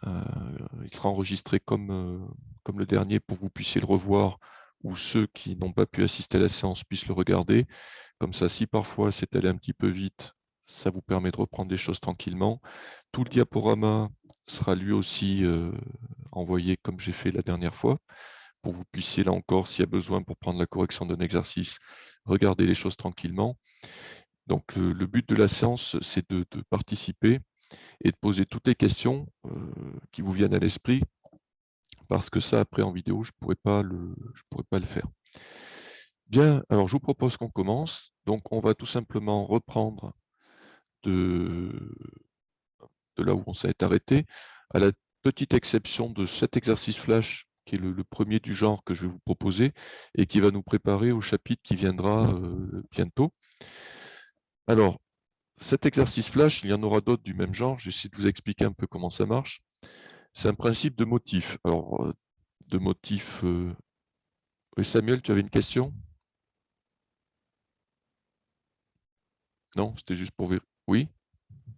Il sera enregistré comme le dernier pour que vous puissiez le revoir ou ceux qui n'ont pas pu assister à la séance puissent le regarder. Comme ça, si parfois c'est allé un petit peu vite, ça vous permet de reprendre les choses tranquillement. Tout le diaporama sera lui aussi envoyé comme j'ai fait la dernière fois, pour que vous puissiez là encore, s'il y a besoin pour prendre la correction d'un exercice, regarder les choses tranquillement. Donc le but de la séance, c'est de participer et de poser toutes les questions qui vous viennent à l'esprit, parce que ça, après en vidéo, je pourrais pas le faire. Bien, alors je vous propose qu'on commence. Donc on va tout simplement reprendre de là où on s'est arrêté, à la petite exception de cet exercice flash, qui est le premier du genre que je vais vous proposer, et qui va nous préparer au chapitre qui viendra bientôt. Alors, cet exercice flash, il y en aura d'autres du même genre, j'essaie de vous expliquer un peu comment ça marche. C'est un principe de motif. Alors, de motif... Oui, Samuel, tu avais une question? Non, c'était juste pour vérifier. Oui?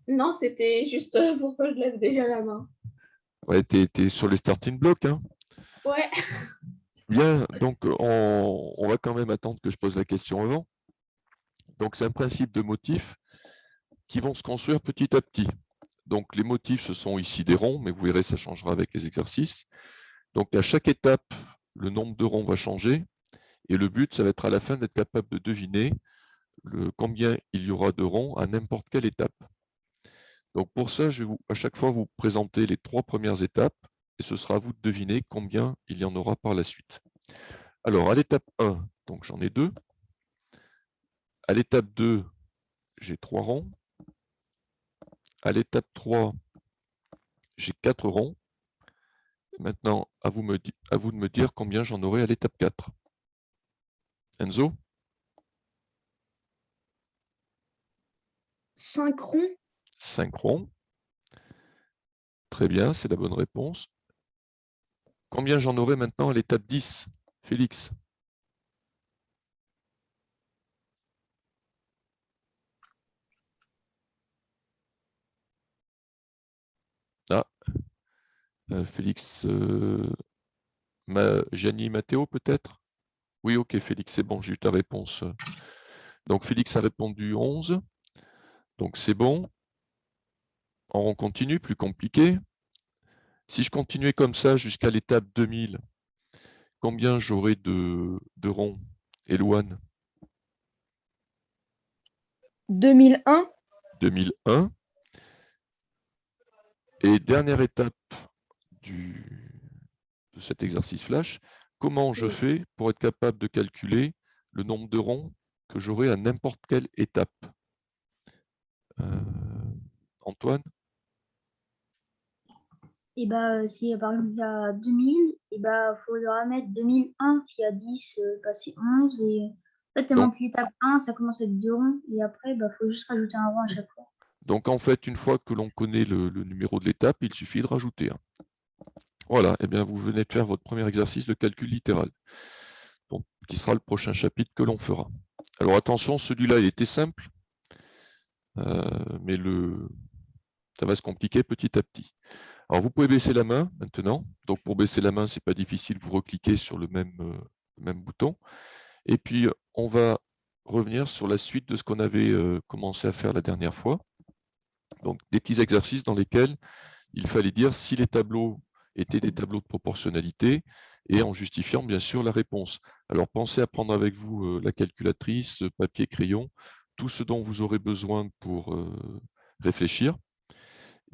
Non, c'était juste pourquoi je lève déjà la main. Ouais, t'es sur les starting blocks, hein? Ouais. Bien, donc on va quand même attendre que je pose la question avant. Donc c'est un principe de motif qui vont se construire petit à petit. Donc les motifs, ce sont ici des ronds, mais vous verrez, ça changera avec les exercices. Donc à chaque étape, le nombre de ronds va changer. Et le but, ça va être à la fin d'être capable de deviner combien il y aura de ronds à n'importe quelle étape. Donc pour ça, je vais à chaque fois vous présenter les 3 premières étapes, et ce sera à vous de deviner combien il y en aura par la suite. Alors à l'étape 1, donc j'en ai 2. À l'étape 2, j'ai 3 ronds. À l'étape 3, j'ai 4 ronds. Maintenant, à vous de me dire combien j'en aurai à l'étape 4. Enzo? 5 ronds. 5 ronds. Très bien, c'est la bonne réponse. Combien j'en aurai maintenant à l'étape 10? Félix? Ah, Félix, Gianni Matteo peut-être? Oui, ok, Félix, c'est bon, j'ai eu ta réponse. Donc Félix a répondu 11. Donc c'est bon. On continue, plus compliqué. Si je continuais comme ça jusqu'à l'étape 2000, combien j'aurai de ronds? Elouane? 2001. 2001. Et dernière étape de cet exercice flash, comment je Oui. fais pour être capable de calculer le nombre de ronds que j'aurai à n'importe quelle étape? Antoine? Et bah, si par exemple il y a 2000, et bah, faudra mettre 2001. S'il y a 10, bah, c'est 11. Et en fait, tellement Donc, que l'étape 1, ça commence avec 2 ronds. Et après, bah, faut juste rajouter un rond à chaque fois. donc en fait, une fois que l'on connaît le numéro de l'étape, il suffit de rajouter un. Voilà, et bien vous venez de faire votre premier exercice de calcul littéral, donc, qui sera le prochain chapitre que l'on fera. Alors attention, celui-là, il était simple, mais ça va se compliquer petit à petit. Alors vous pouvez baisser la main maintenant. Donc pour baisser la main, c'est pas difficile, vous recliquez sur le même bouton. Et puis on va revenir sur la suite de ce qu'on avait commencé à faire la dernière fois. Donc des petits exercices dans lesquels il fallait dire si les tableaux étaient des tableaux de proportionnalité et en justifiant bien sûr la réponse. Alors pensez à prendre avec vous la calculatrice, papier, crayon, tout ce dont vous aurez besoin pour réfléchir.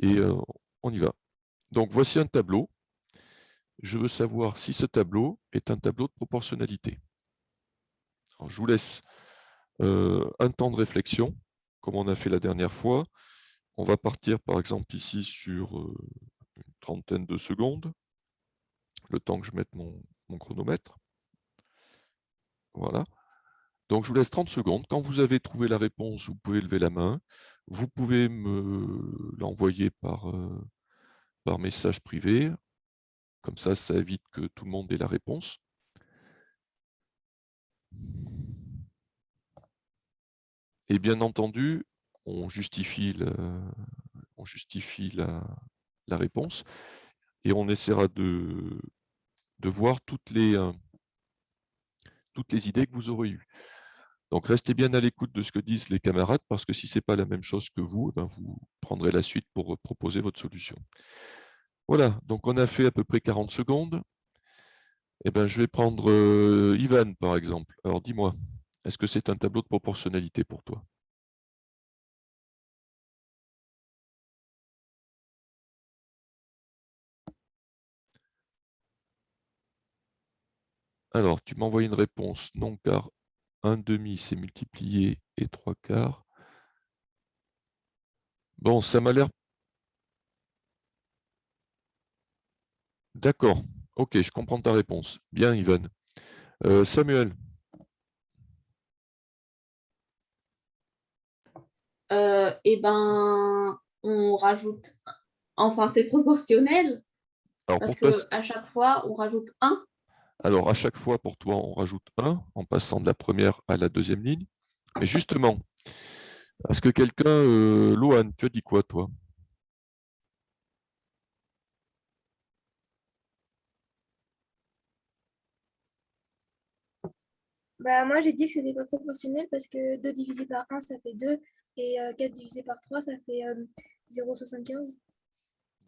Et on y va. Donc voici un tableau. Je veux savoir si ce tableau est un tableau de proportionnalité. Alors, je vous laisse un temps de réflexion, comme on a fait la dernière fois. On va partir par exemple ici sur une trentaine de secondes, le temps que je mette mon chronomètre. Voilà. Donc je vous laisse 30 secondes. Quand vous avez trouvé la réponse, vous pouvez lever la main. Vous pouvez me l'envoyer par message privé. Comme ça évite que tout le monde ait la réponse. Et bien entendu, on justifie la réponse. et on essaiera de voir toutes les idées que vous aurez eues. Donc, restez bien à l'écoute de ce que disent les camarades, parce que si ce n'est pas la même chose que vous, ben, vous prendrez la suite pour proposer votre solution. Voilà, donc on a fait à peu près 40 secondes. Eh ben, je vais prendre Ivan, par exemple. Alors, dis-moi, est-ce que c'est un tableau de proportionnalité pour toi? Alors, tu m'envoies une réponse. Non, car 1/2, c'est multiplié et 3/4. Bon, ça m'a l'air... D'accord. Ok, je comprends ta réponse. Bien, Ivan. Samuel, Eh ben, on rajoute, enfin, c'est proportionnel alors parce pour toi, que à chaque fois, on rajoute un. alors à chaque fois pour toi, on rajoute 1 en passant de la première à la deuxième ligne. Mais justement, est-ce que quelqu'un, Lohan, tu as dit quoi, toi? Bah, moi, j'ai dit que c'était pas proportionnel parce que 2 divisé par 1, ça fait 2. Et 4 divisé par 3, ça fait 0,75.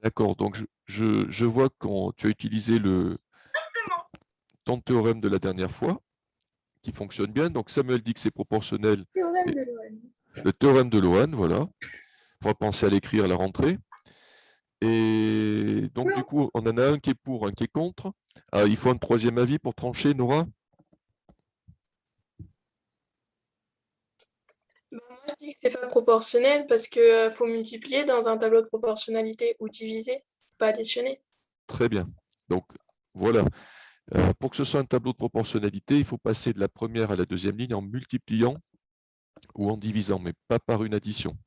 D'accord, donc je vois que tu as utilisé ton théorème de la dernière fois, qui fonctionne bien. Donc Samuel dit que c'est proportionnel. Théorème Et de Lohan. le théorème de Lohan, voilà. On va penser à l'écrire à la rentrée. Et donc, du Non. coup, on en a un qui est pour, un qui est contre. Ah, il faut un troisième avis pour trancher, Nora? Bah, moi, je dis que c'est pas proportionnel parce que faut multiplier dans un tableau de proportionnalité ou diviser, pas additionner. Très bien. Donc, voilà. Pour que ce soit un tableau de proportionnalité, il faut passer de la première à la deuxième ligne en multipliant ou en divisant, mais pas par une addition.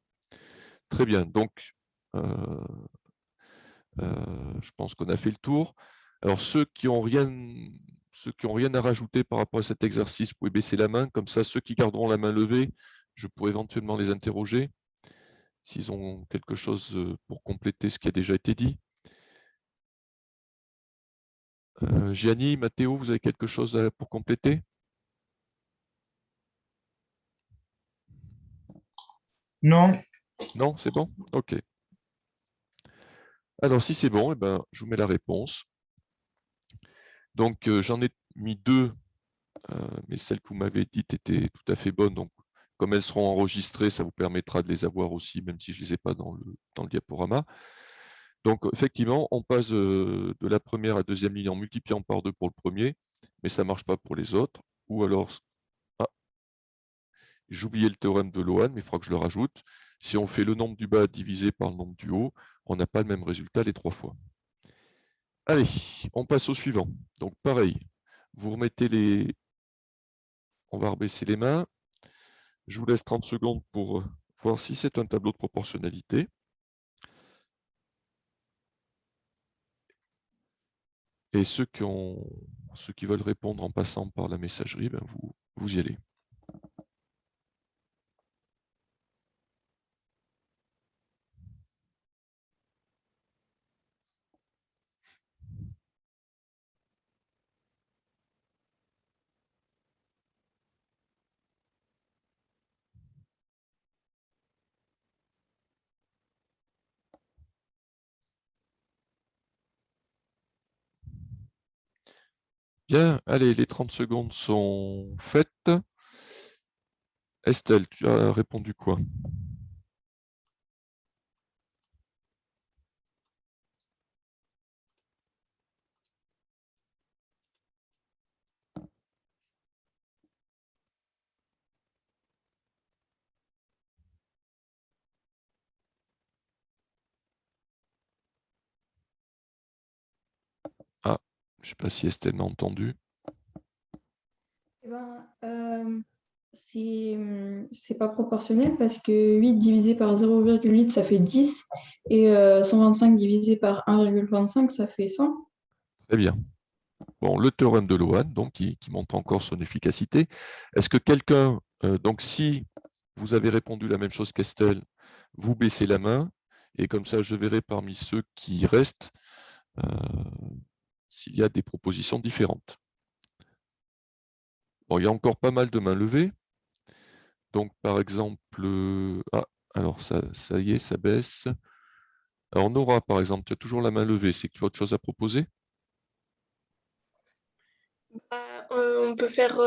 Très bien. Donc, je pense qu'on a fait le tour. Alors, ceux qui n'ont rien à rajouter par rapport à cet exercice, vous pouvez baisser la main. Comme ça, ceux qui garderont la main levée, je pourrai éventuellement les interroger s'ils ont quelque chose pour compléter ce qui a déjà été dit. Gianni, Matteo, vous avez quelque chose pour compléter? Non. Non, c'est bon? OK. Alors, si c'est bon, eh ben, je vous mets la réponse. Donc, j'en ai mis deux, mais celles que vous m'avez dites étaient tout à fait bonnes. Donc, comme elles seront enregistrées, ça vous permettra de les avoir aussi, même si je ne les ai pas dans le diaporama. Donc, effectivement, on passe de la première à la deuxième ligne en multipliant par 2 pour le premier, mais ça ne marche pas pour les autres. Ou alors, ah, j'ai oublié le théorème de Lohan, mais il faudra que je le rajoute. Si on fait le nombre du bas divisé par le nombre du haut, on n'a pas le même résultat les 3 fois. Allez, on passe au suivant. Donc, pareil, vous remettez les... On va rebaisser les mains. Je vous laisse 30 secondes pour voir si c'est un tableau de proportionnalité. Et ceux qui veulent répondre en passant par la messagerie, ben vous y allez. Bien, allez, les 30 secondes sont faites. Estelle, tu as répondu quoi? Ah, je ne sais pas si Estelle m'a entendu. Eh ben, c'est pas proportionnel parce que 8 divisé par 0,8 ça fait 10 et 125 divisé par 1,25 ça fait 100. Très bien. Bon, le théorème de Lohan, donc, qui montre encore son efficacité. Est-ce que quelqu'un, donc si vous avez répondu la même chose qu'Estelle, vous baissez la main, et comme ça je verrai parmi ceux qui restent s'il y a des propositions différentes. Bon, il y a encore pas mal de mains levées. Donc, par exemple, alors ça y est, ça baisse. Alors, Nora, par exemple, tu as toujours la main levée. C'est que tu as autre chose à proposer? On peut faire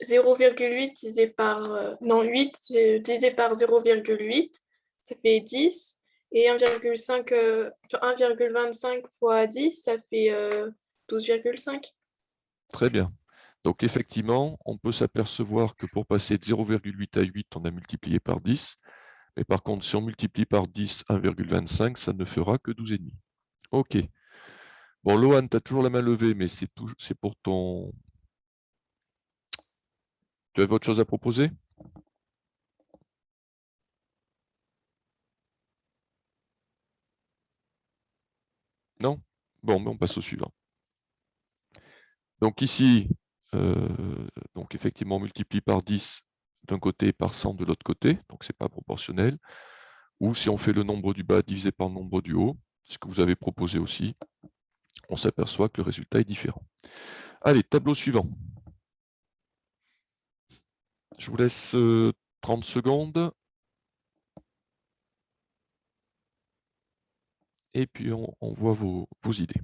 0,8 divisé par... non, 8 divisé par 0,8, ça fait 10. Et 1,25 fois 10, ça fait 12,5. Très bien. Donc, effectivement, on peut s'apercevoir que pour passer de 0,8 à 8, on a multiplié par 10. Mais par contre, si on multiplie par 10, 1,25, ça ne fera que 12,5. OK. Bon, Lohan, tu as toujours la main levée, mais c'est pour ton... Tu as autre chose à proposer? Non? Bon, mais on passe au suivant. Donc ici, donc effectivement, on multiplie par 10 d'un côté et par 100 de l'autre côté, donc ce n'est pas proportionnel. Ou si on fait le nombre du bas divisé par le nombre du haut, ce que vous avez proposé aussi, on s'aperçoit que le résultat est différent. Allez, tableau suivant. Je vous laisse 30 secondes. Et puis on voit vos idées.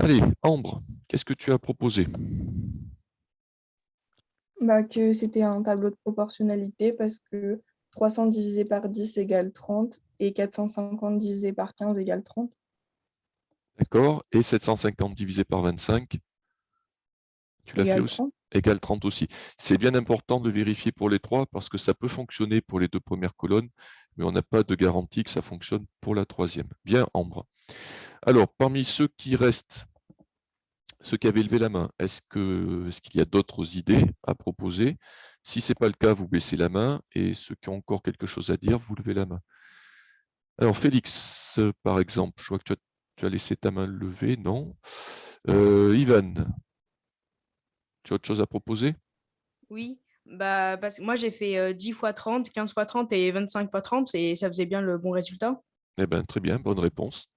Allez, Ambre, qu'est-ce que tu as proposé? Que c'était un tableau de proportionnalité parce que 300 divisé par 10 égale 30 et 450 divisé par 15 égale 30. D'accord. Et 750 divisé par 25, tu l'as fait Égale aussi? 30. Égale 30 aussi. C'est bien important de vérifier pour les trois parce que ça peut fonctionner pour les deux premières colonnes, mais on n'a pas de garantie que ça fonctionne pour la troisième. Bien, Ambre. Alors, parmi ceux qui restent, ceux qui avaient levé la main, est-ce qu'il y a d'autres idées à proposer? Si ce n'est pas le cas, vous baissez la main. Et ceux qui ont encore quelque chose à dire, vous levez la main. Alors, Félix, par exemple, je vois que tu as laissé ta main levée, non? Ivan, tu as autre chose à proposer? Oui, parce que moi j'ai fait 10 fois 30, 15 fois 30 et 25 fois 30 et ça faisait bien le bon résultat. Eh bien, très bien, bonne réponse.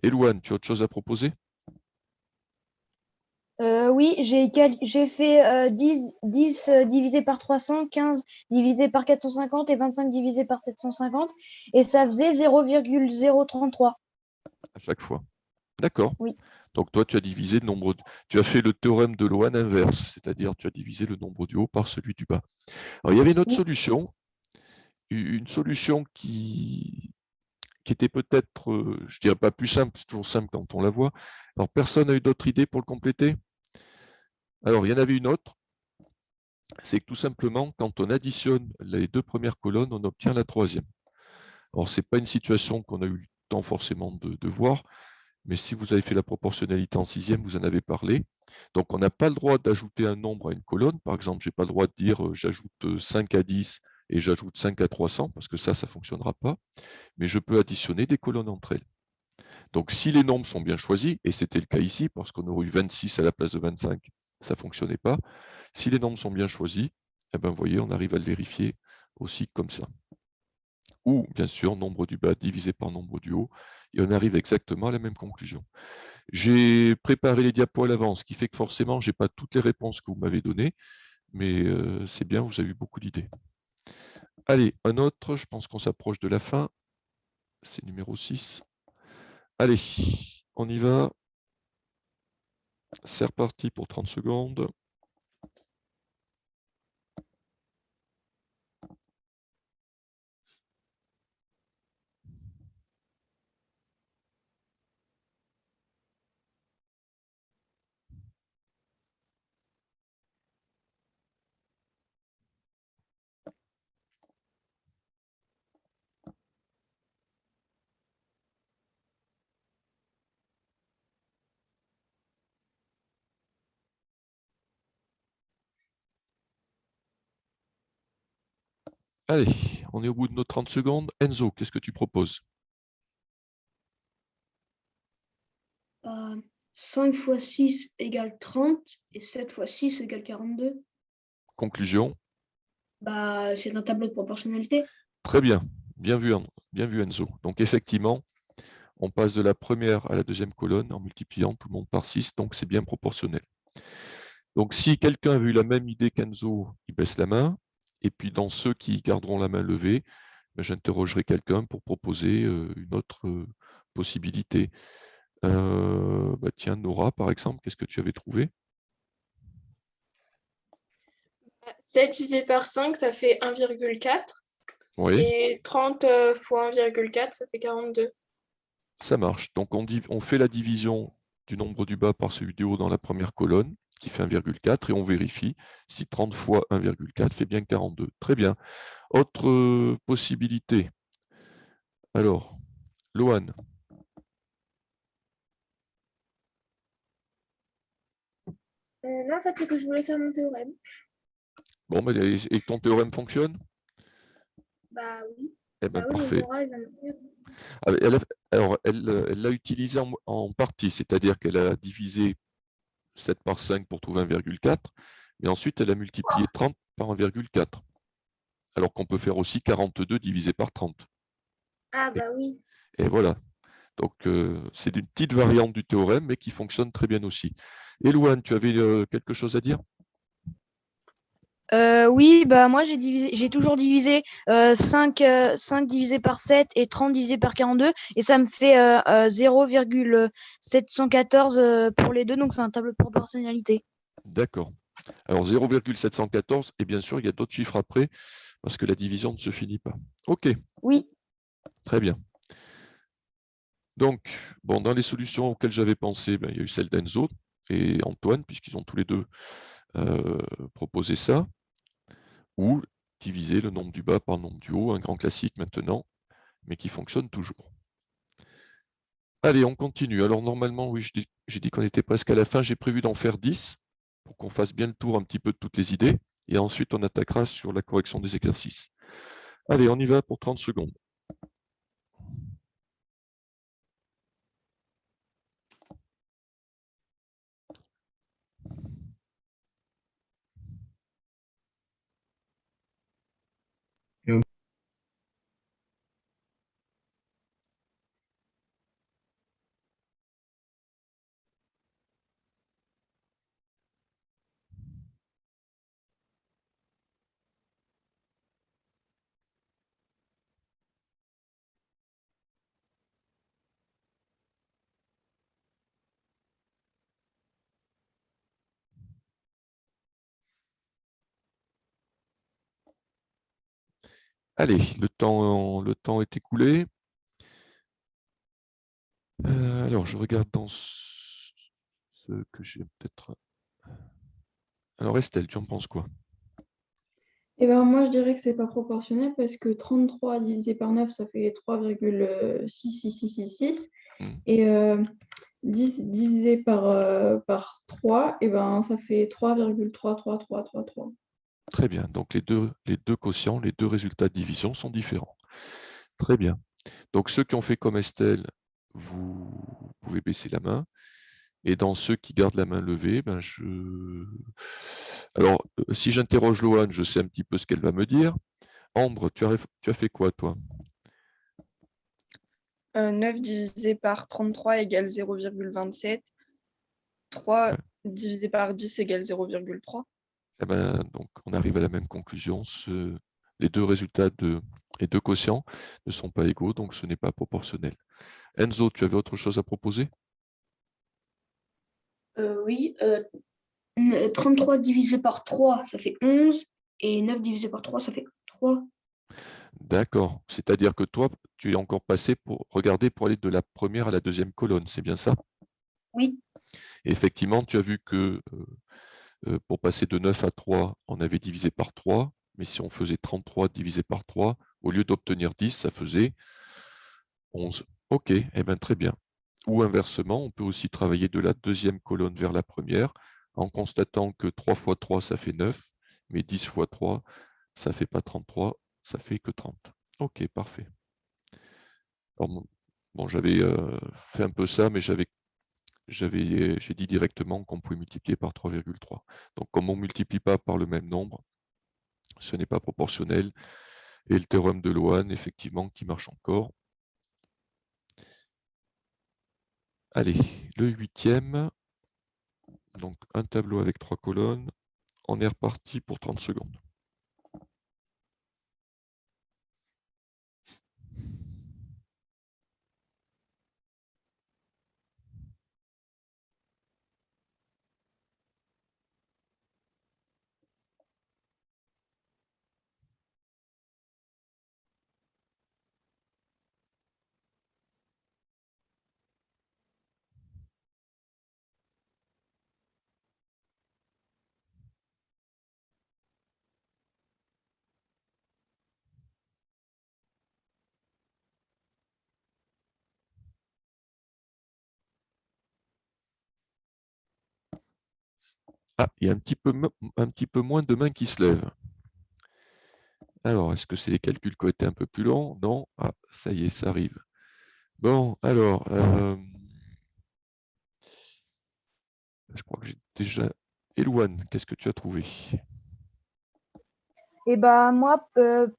Elouane, tu as autre chose à proposer? Oui, j'ai fait 10 divisé par 300, 15 divisé par 450 et 25 divisé par 750. Et ça faisait 0,033. À chaque fois. D'accord. Oui. Donc toi, tu as divisé le nombre, tu as fait le théorème de Loane inverse, c'est-à-dire tu as divisé le nombre du haut par celui du bas. Alors, il y avait une autre Oui. solution, une solution qui était peut-être, je dirais pas plus simple, c'est toujours simple quand on la voit. Alors, personne n'a eu d'autres idées pour le compléter? Alors, il y en avait une autre, c'est que tout simplement, quand on additionne les deux premières colonnes, on obtient la troisième. Alors, ce n'est pas une situation qu'on a eu le temps forcément de voir, mais si vous avez fait la proportionnalité en sixième, vous en avez parlé. Donc, on n'a pas le droit d'ajouter un nombre à une colonne. Par exemple, je n'ai pas le droit de dire j'ajoute 5 à 10 et j'ajoute 5 à 300, parce que ça ne fonctionnera pas. Mais je peux additionner des colonnes entre elles. Donc, si les nombres sont bien choisis, et c'était le cas ici, parce qu'on aurait eu 26 à la place de 25, ça ne fonctionnait pas. Si les nombres sont bien choisis, eh ben, vous voyez, on arrive à le vérifier aussi comme ça. Ou, bien sûr, nombre du bas divisé par nombre du haut, et on arrive exactement à la même conclusion. J'ai préparé les diapos à l'avance, ce qui fait que forcément, je n'ai pas toutes les réponses que vous m'avez données, mais c'est bien, vous avez eu beaucoup d'idées. Allez, un autre, je pense qu'on s'approche de la fin. C'est numéro 6. Allez, on y va. C'est reparti pour 30 secondes. Allez, on est au bout de nos 30 secondes. Enzo, qu'est-ce que tu proposes? 5 fois 6 égale 30 et 7 fois 6 égale 42. Conclusion? C'est un tableau de proportionnalité. Très bien. Bien vu, Enzo. Donc, effectivement, on passe de la première à la deuxième colonne en multipliant tout le monde par 6, donc c'est bien proportionnel. Donc, si quelqu'un a eu la même idée qu'Enzo, il baisse la main. Et puis, dans ceux qui garderont la main levée, j'interrogerai quelqu'un pour proposer une autre possibilité. Tiens, Nora, par exemple, qu'est-ce que tu avais trouvé? 7 divisé par 5, ça fait 1,4. Oui, Et 30 fois 1,4, ça fait 42. ça marche. Donc, on fait la division du nombre du bas par celui du haut dans la première colonne, qui fait 1,4, et on vérifie si 30 fois 1,4 fait bien 42. Très bien. Autre possibilité. Alors, Loane. Non, en fait, c'est que je voulais faire mon théorème. Bon, et ton théorème fonctionne? Bah oui. Eh bien, Bah oui, mais parfait. Nora, il va me dire. Alors, elle l'a utilisé en partie, c'est-à-dire qu'elle a divisé 7 par 5 pour trouver 1,4, mais ensuite elle a multiplié 30 par 1,4, alors qu'on peut faire aussi 42 divisé par 30. Ah bah oui. Et voilà. Donc, c'est une petite variante du théorème, mais qui fonctionne très bien aussi. Et Louane, tu avais quelque chose à dire? Oui, moi j'ai toujours divisé 5 divisé par 7 et 30 divisé par 42 et ça me fait 0,714 pour les deux, donc c'est un tableau de proportionnalité. D'accord. Alors 0,714, et bien sûr, il y a d'autres chiffres après, parce que la division ne se finit pas. OK, Oui. très bien. Donc, bon, dans les solutions auxquelles j'avais pensé, il y a eu celle d'Enzo et Antoine, puisqu'ils ont tous les deux proposé ça, ou diviser le nombre du bas par le nombre du haut, un grand classique maintenant, mais qui fonctionne toujours. Allez, on continue. Alors normalement, oui, j'ai dit qu'on était presque à la fin. J'ai prévu d'en faire 10 pour qu'on fasse bien le tour un petit peu de toutes les idées. Et ensuite, on attaquera sur la correction des exercices. Allez, on y va pour 30 secondes. Allez, le temps est écoulé. Alors, je regarde dans ce que j'ai peut-être... Alors, Estelle, tu en penses quoi? Eh ben, moi, je dirais que c'est pas proportionnel parce que 33 divisé par 9, ça fait 3,66666. Et 10 divisé par 3, eh ben, ça fait 3,33333. Très bien. Donc, les deux quotients, les deux résultats de division sont différents. Très bien. Donc, ceux qui ont fait comme Estelle, vous pouvez baisser la main. Et dans ceux qui gardent la main levée, alors, si j'interroge Loane, je sais un petit peu ce qu'elle va me dire. Ambre, tu as fait quoi, toi? 9 divisé par 33 égale 0,27. 3 Ouais. divisé par 10 égale 0,3. Eh ben, donc, on arrive à la même conclusion. Les deux résultats et deux quotients ne sont pas égaux, donc ce n'est pas proportionnel. Enzo, tu avais autre chose à proposer? Oui, 33 divisé par 3, ça fait 11. Et 9 divisé par 3, ça fait 3. D'accord. C'est-à-dire que toi, tu es encore passé pour regarder pour aller de la première à la deuxième colonne, c'est bien ça? Oui. Et effectivement, tu as vu que pour passer de 9 à 3, on avait divisé par 3, mais si on faisait 33 divisé par 3, au lieu d'obtenir 10, ça faisait 11. OK, eh bien, très bien. Ou inversement, on peut aussi travailler de la deuxième colonne vers la première, en constatant que 3 fois 3, ça fait 9, mais 10 fois 3, ça ne fait pas 33, ça fait que 30. Ok, parfait. Alors, bon, j'avais fait un peu ça, mais j'ai dit directement qu'on pouvait multiplier par 3,3. Donc, comme on ne multiplie pas par le même nombre, ce n'est pas proportionnel. Et le théorème de Loane, effectivement, qui marche encore. Allez, le 8e. Donc, un tableau avec 3 colonnes. On est reparti pour 30 secondes. Ah, il y a un petit peu moins de mains qui se lèvent. Alors, est-ce que c'est les calculs qui ont été un peu plus longs? Non. Ah, ça y est, ça arrive. Bon, alors, je crois que j'ai déjà... Elouane, qu'est-ce que tu as trouvé? Et bah moi,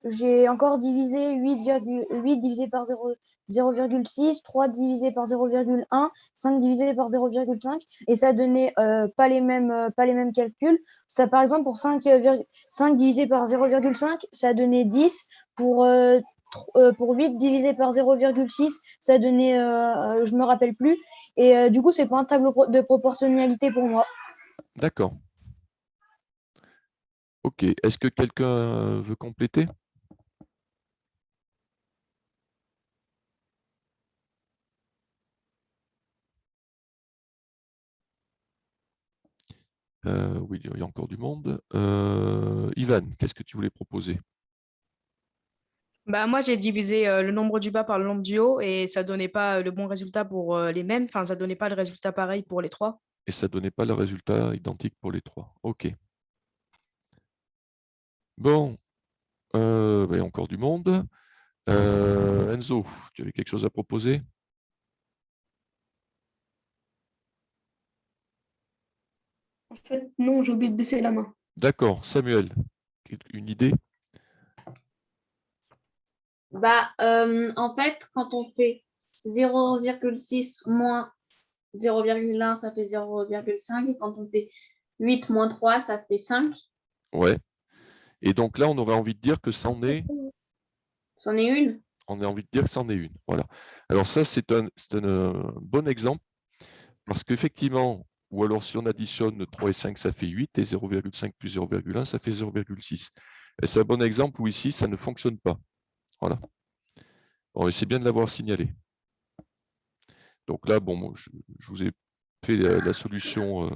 j'ai encore divisé 8 divisé par 0,6, 3 divisé par 0,1, 5 divisé par 0,5, et ça donnait pas les mêmes calculs. Ça, par exemple, pour 5 divisé par 0,5, ça donnait 10. Pour 8 divisé par 0,6, ça donnait, je me rappelle plus. Et du coup, c'est pas un tableau de proportionnalité pour moi. D'accord. Ok. Est-ce que quelqu'un veut compléter? Oui, il y a encore du monde. Ivan, qu'est-ce que tu voulais proposer? Bah, moi, j'ai divisé le nombre du bas par le nombre du haut et ça donnait pas le bon résultat pour les mêmes. Enfin, ça donnait pas le résultat pareil pour les trois. Et ça ne donnait pas le résultat identique pour les trois. Ok. Bon, il y a encore du monde. Enzo, tu avais quelque chose à proposer? En fait, non, j'ai oublié de baisser la main. D'accord. Samuel, une idée? Bah, en fait, quand on fait 0,6 moins 0,1, ça fait 0,5. Et quand on fait 8 moins 3, ça fait 5. Ouais. Et donc là, on aurait envie de dire que c'en est... C'en est une. On a envie de dire que c'en est une. Voilà. Alors ça, c'est un bon exemple parce qu'effectivement, ou alors si on additionne 3 et 5, ça fait 8 et 0,5 plus 0,1, ça fait 0,6. Et c'est un bon exemple où ici, ça ne fonctionne pas. Voilà. Bon, et c'est bien de l'avoir signalé. Donc là, bon, je vous ai fait la solution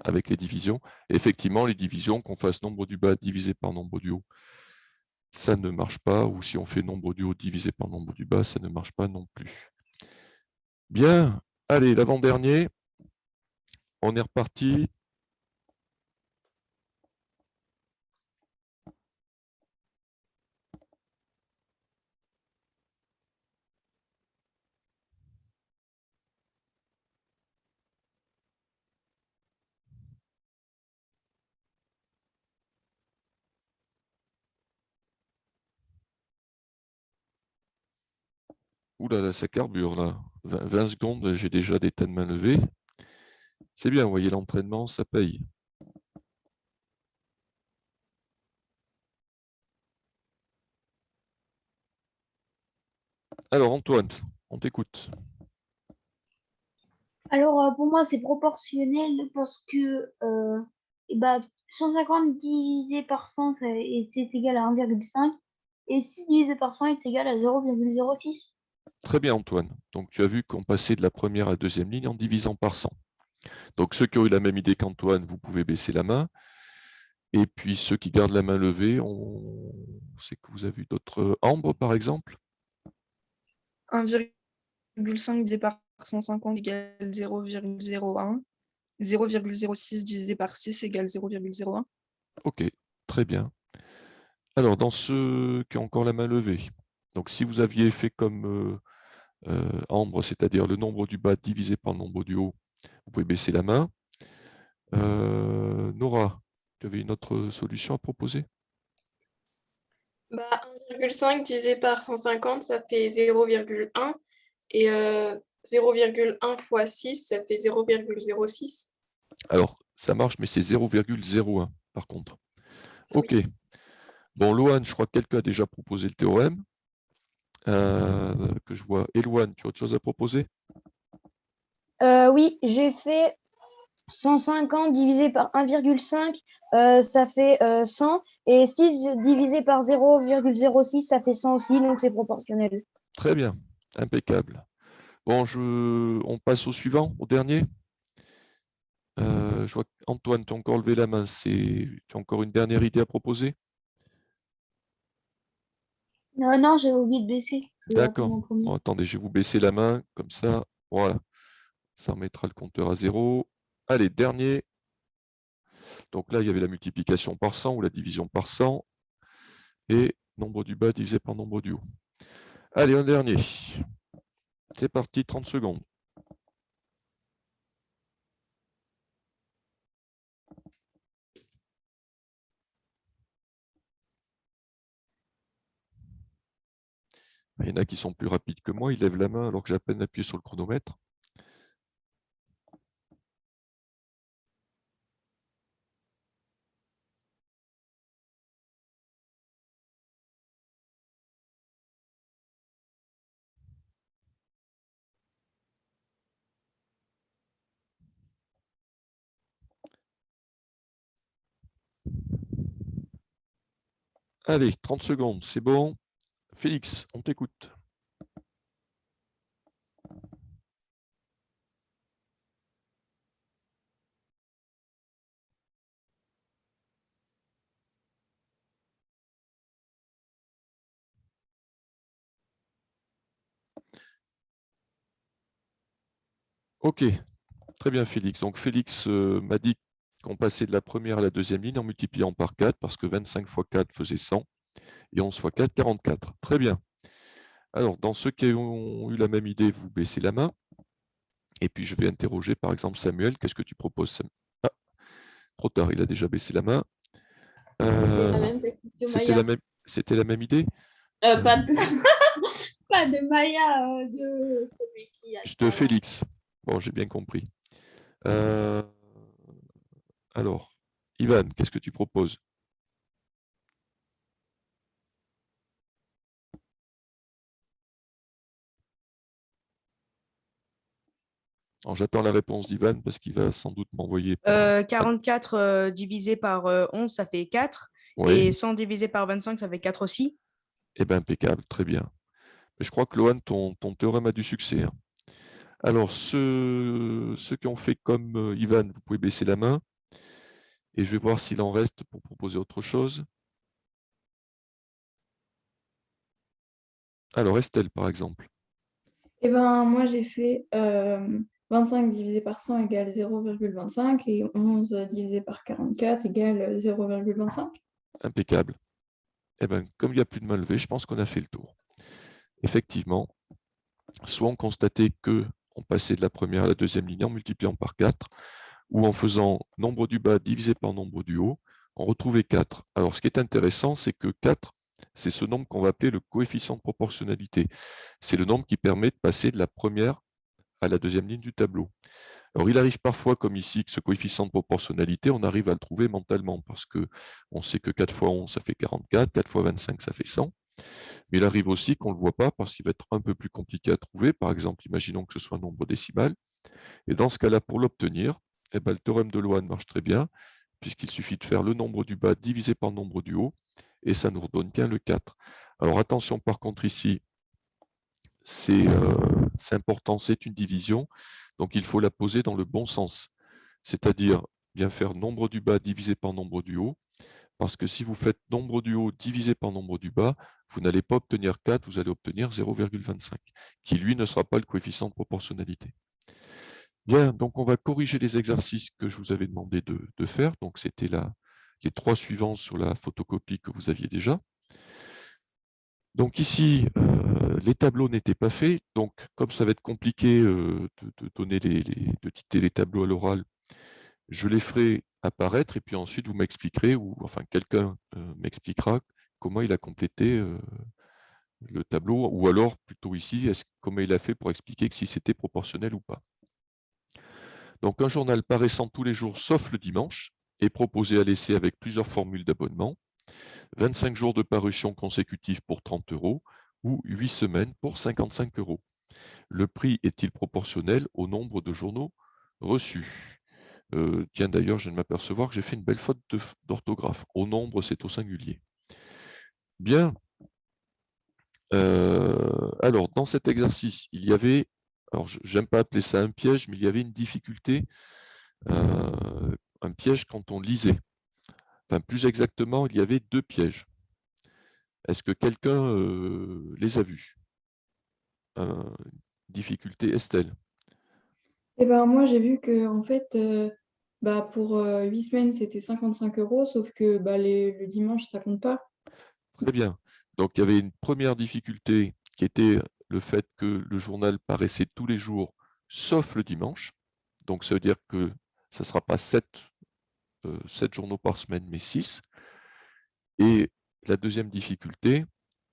avec les divisions. Et effectivement, les divisions, qu'on fasse nombre du bas divisé par nombre du haut, ça ne marche pas. Ou si on fait nombre du haut divisé par nombre du bas, ça ne marche pas non plus. Bien, allez, l'avant-dernier, on est reparti. Ouh là là, ça carbure là. 20 secondes, j'ai déjà des tas de mains levées. C'est bien, vous voyez, l'entraînement, ça paye. Alors, Antoine, on t'écoute. Alors, pour moi, c'est proportionnel parce que 150 divisé par 100, c'est égal à 1,5 et 6 divisé par 100 est égal à 0,06. Très bien, Antoine. Donc, tu as vu qu'on passait de la première à la deuxième ligne en divisant par 100. Donc, ceux qui ont eu la même idée qu'Antoine, vous pouvez baisser la main. Et puis, ceux qui gardent la main levée, on sait que vous avez eu d'autres... Ambre, par exemple? 1,5 divisé par 150 égale 0,01. 0,06 divisé par 6 égale 0,01. Ok, très bien. Alors, dans ceux qui ont encore la main levée, donc si vous aviez fait comme Ambre, c'est-à-dire le nombre du bas divisé par le nombre du haut, vous pouvez baisser la main. Nora, tu avais une autre solution à proposer? Bah, 1,5 divisé par 150, ça fait 0,1. Et 0,1 fois 6, ça fait 0,06. Alors, ça marche, mais c'est 0,01 par contre. Ah OK. oui. Bon, Lohan, je crois que quelqu'un a déjà proposé le théorème. Que je vois. Eloane, tu as autre chose à proposer? Oui, j'ai fait 150 divisé par 1,5, ça fait 100. Et 6 divisé par 0,06, ça fait 100 aussi, donc c'est proportionnel. Très bien, impeccable. Bon, on passe au suivant, au dernier. Je vois qu'Antoine, tu as encore levé la main. Tu as encore une dernière idée à proposer? Non, j'avais oublié de baisser. Je vais D'accord. répondre en premier. Bon, attendez, je vais vous baisser la main, comme ça. Voilà. Ça remettra le compteur à 0. Allez, dernier. Donc là, il y avait la multiplication par 100 ou la division par 100. Et nombre du bas divisé par nombre du haut. Allez, un dernier. C'est parti, 30 secondes. Il y en a qui sont plus rapides que moi, ils lèvent la main alors que j'ai à peine appuyé sur le chronomètre. Allez, 30 secondes, c'est bon. Félix, on t'écoute. Ok, très bien Félix. Donc Félix m'a dit qu'on passait de la première à la deuxième ligne en multipliant par 4 parce que 25 fois 4 faisait 100 et 11 fois 4, 44. Très bien. Alors, dans ceux qui ont eu la même idée, vous baissez la main. Et puis, je vais interroger, par exemple, Samuel. Qu'est-ce que tu proposes, Samuel? Ah, trop tard, il a déjà baissé la main. C'est la même technique que Maya. C'était la même idée? Pas de... pas de Maya, de celui qui a dit De avant. Félix. Bon, j'ai bien compris. Alors, Ivan, qu'est-ce que tu proposes? Alors, j'attends la réponse d'Ivan parce qu'il va sans doute m'envoyer par... 44 divisé par 11, ça fait 4. Oui, Et 100 divisé par 25, ça fait 4 aussi. eh bien, impeccable, très bien. Mais je crois que Lohan, ton théorème a du succès, hein. Alors, ceux qui ont fait comme Ivan, vous pouvez baisser la main. Et je vais voir s'il en reste pour proposer autre chose. Alors, Estelle, par exemple. Eh ben, moi, j'ai fait 25 divisé par 100 égale 0,25 et 11 divisé par 44 égale 0,25. Impeccable. Eh bien, comme il n'y a plus de main levée, je pense qu'on a fait le tour. Effectivement, soit on constatait qu'on passait de la première à la deuxième ligne en multipliant par 4, ou en faisant nombre du bas divisé par nombre du haut, on retrouvait 4. Alors, ce qui est intéressant, c'est que 4, c'est ce nombre qu'on va appeler le coefficient de proportionnalité. C'est le nombre qui permet de passer de la première à la deuxième ligne du tableau. Alors, il arrive parfois, comme ici, que ce coefficient de proportionnalité, on arrive à le trouver mentalement, parce qu'on sait que 4 fois 11, ça fait 44, 4 fois 25, ça fait 100. Mais il arrive aussi qu'on ne le voit pas, parce qu'il va être un peu plus compliqué à trouver. Par exemple, imaginons que ce soit un nombre décimal. Et dans ce cas-là, pour l'obtenir, eh ben, le théorème de Lohan marche très bien, puisqu'il suffit de faire le nombre du bas divisé par le nombre du haut, et ça nous redonne bien le 4. Alors attention, par contre, ici, c'est important, c'est une division, donc il faut la poser dans le bon sens, c'est-à-dire bien faire nombre du bas divisé par nombre du haut, parce que si vous faites nombre du haut divisé par nombre du bas, vous n'allez pas obtenir 4, vous allez obtenir 0,25, qui lui ne sera pas le coefficient de proportionnalité. Bien, donc on va corriger les exercices que je vous avais demandé de faire, donc c'était la les 3 suivants sur la photocopie que vous aviez déjà. Donc ici, les tableaux n'étaient pas faits. Donc, comme ça va être compliqué de donner de dicter les tableaux à l'oral, je les ferai apparaître et puis ensuite vous m'expliquerez, ou enfin quelqu'un m'expliquera comment il a complété le tableau, ou alors plutôt ici, comment il a fait pour expliquer que si c'était proportionnel ou pas. Donc un journal paraissant tous les jours sauf le dimanche est proposé à l'essai avec plusieurs formules d'abonnement, 25 jours de parution consécutive pour 30 € ou 8 semaines pour 55 €. Le prix est-il proportionnel au nombre de journaux reçus? Tiens, d'ailleurs, je viens de m'apercevoir que j'ai fait une belle faute d'orthographe. Au nombre, c'est au singulier. Bien. Alors, dans cet exercice, il y avait, alors j'aime pas appeler ça un piège, mais il y avait une difficulté, un piège quand on lisait. Enfin, plus exactement, il y avait 2 pièges. Est-ce que quelqu'un les a vus? Difficulté Estelle. Eh ben, moi, j'ai vu que en fait, pour 8 semaines, c'était 55 €, sauf que le dimanche, ça compte pas. Très bien. Donc, il y avait une première difficulté qui était le fait que le journal paraissait tous les jours, sauf le dimanche. Donc, ça veut dire que ça ne sera pas 7 journaux par semaine, mais 6. Et la deuxième difficulté,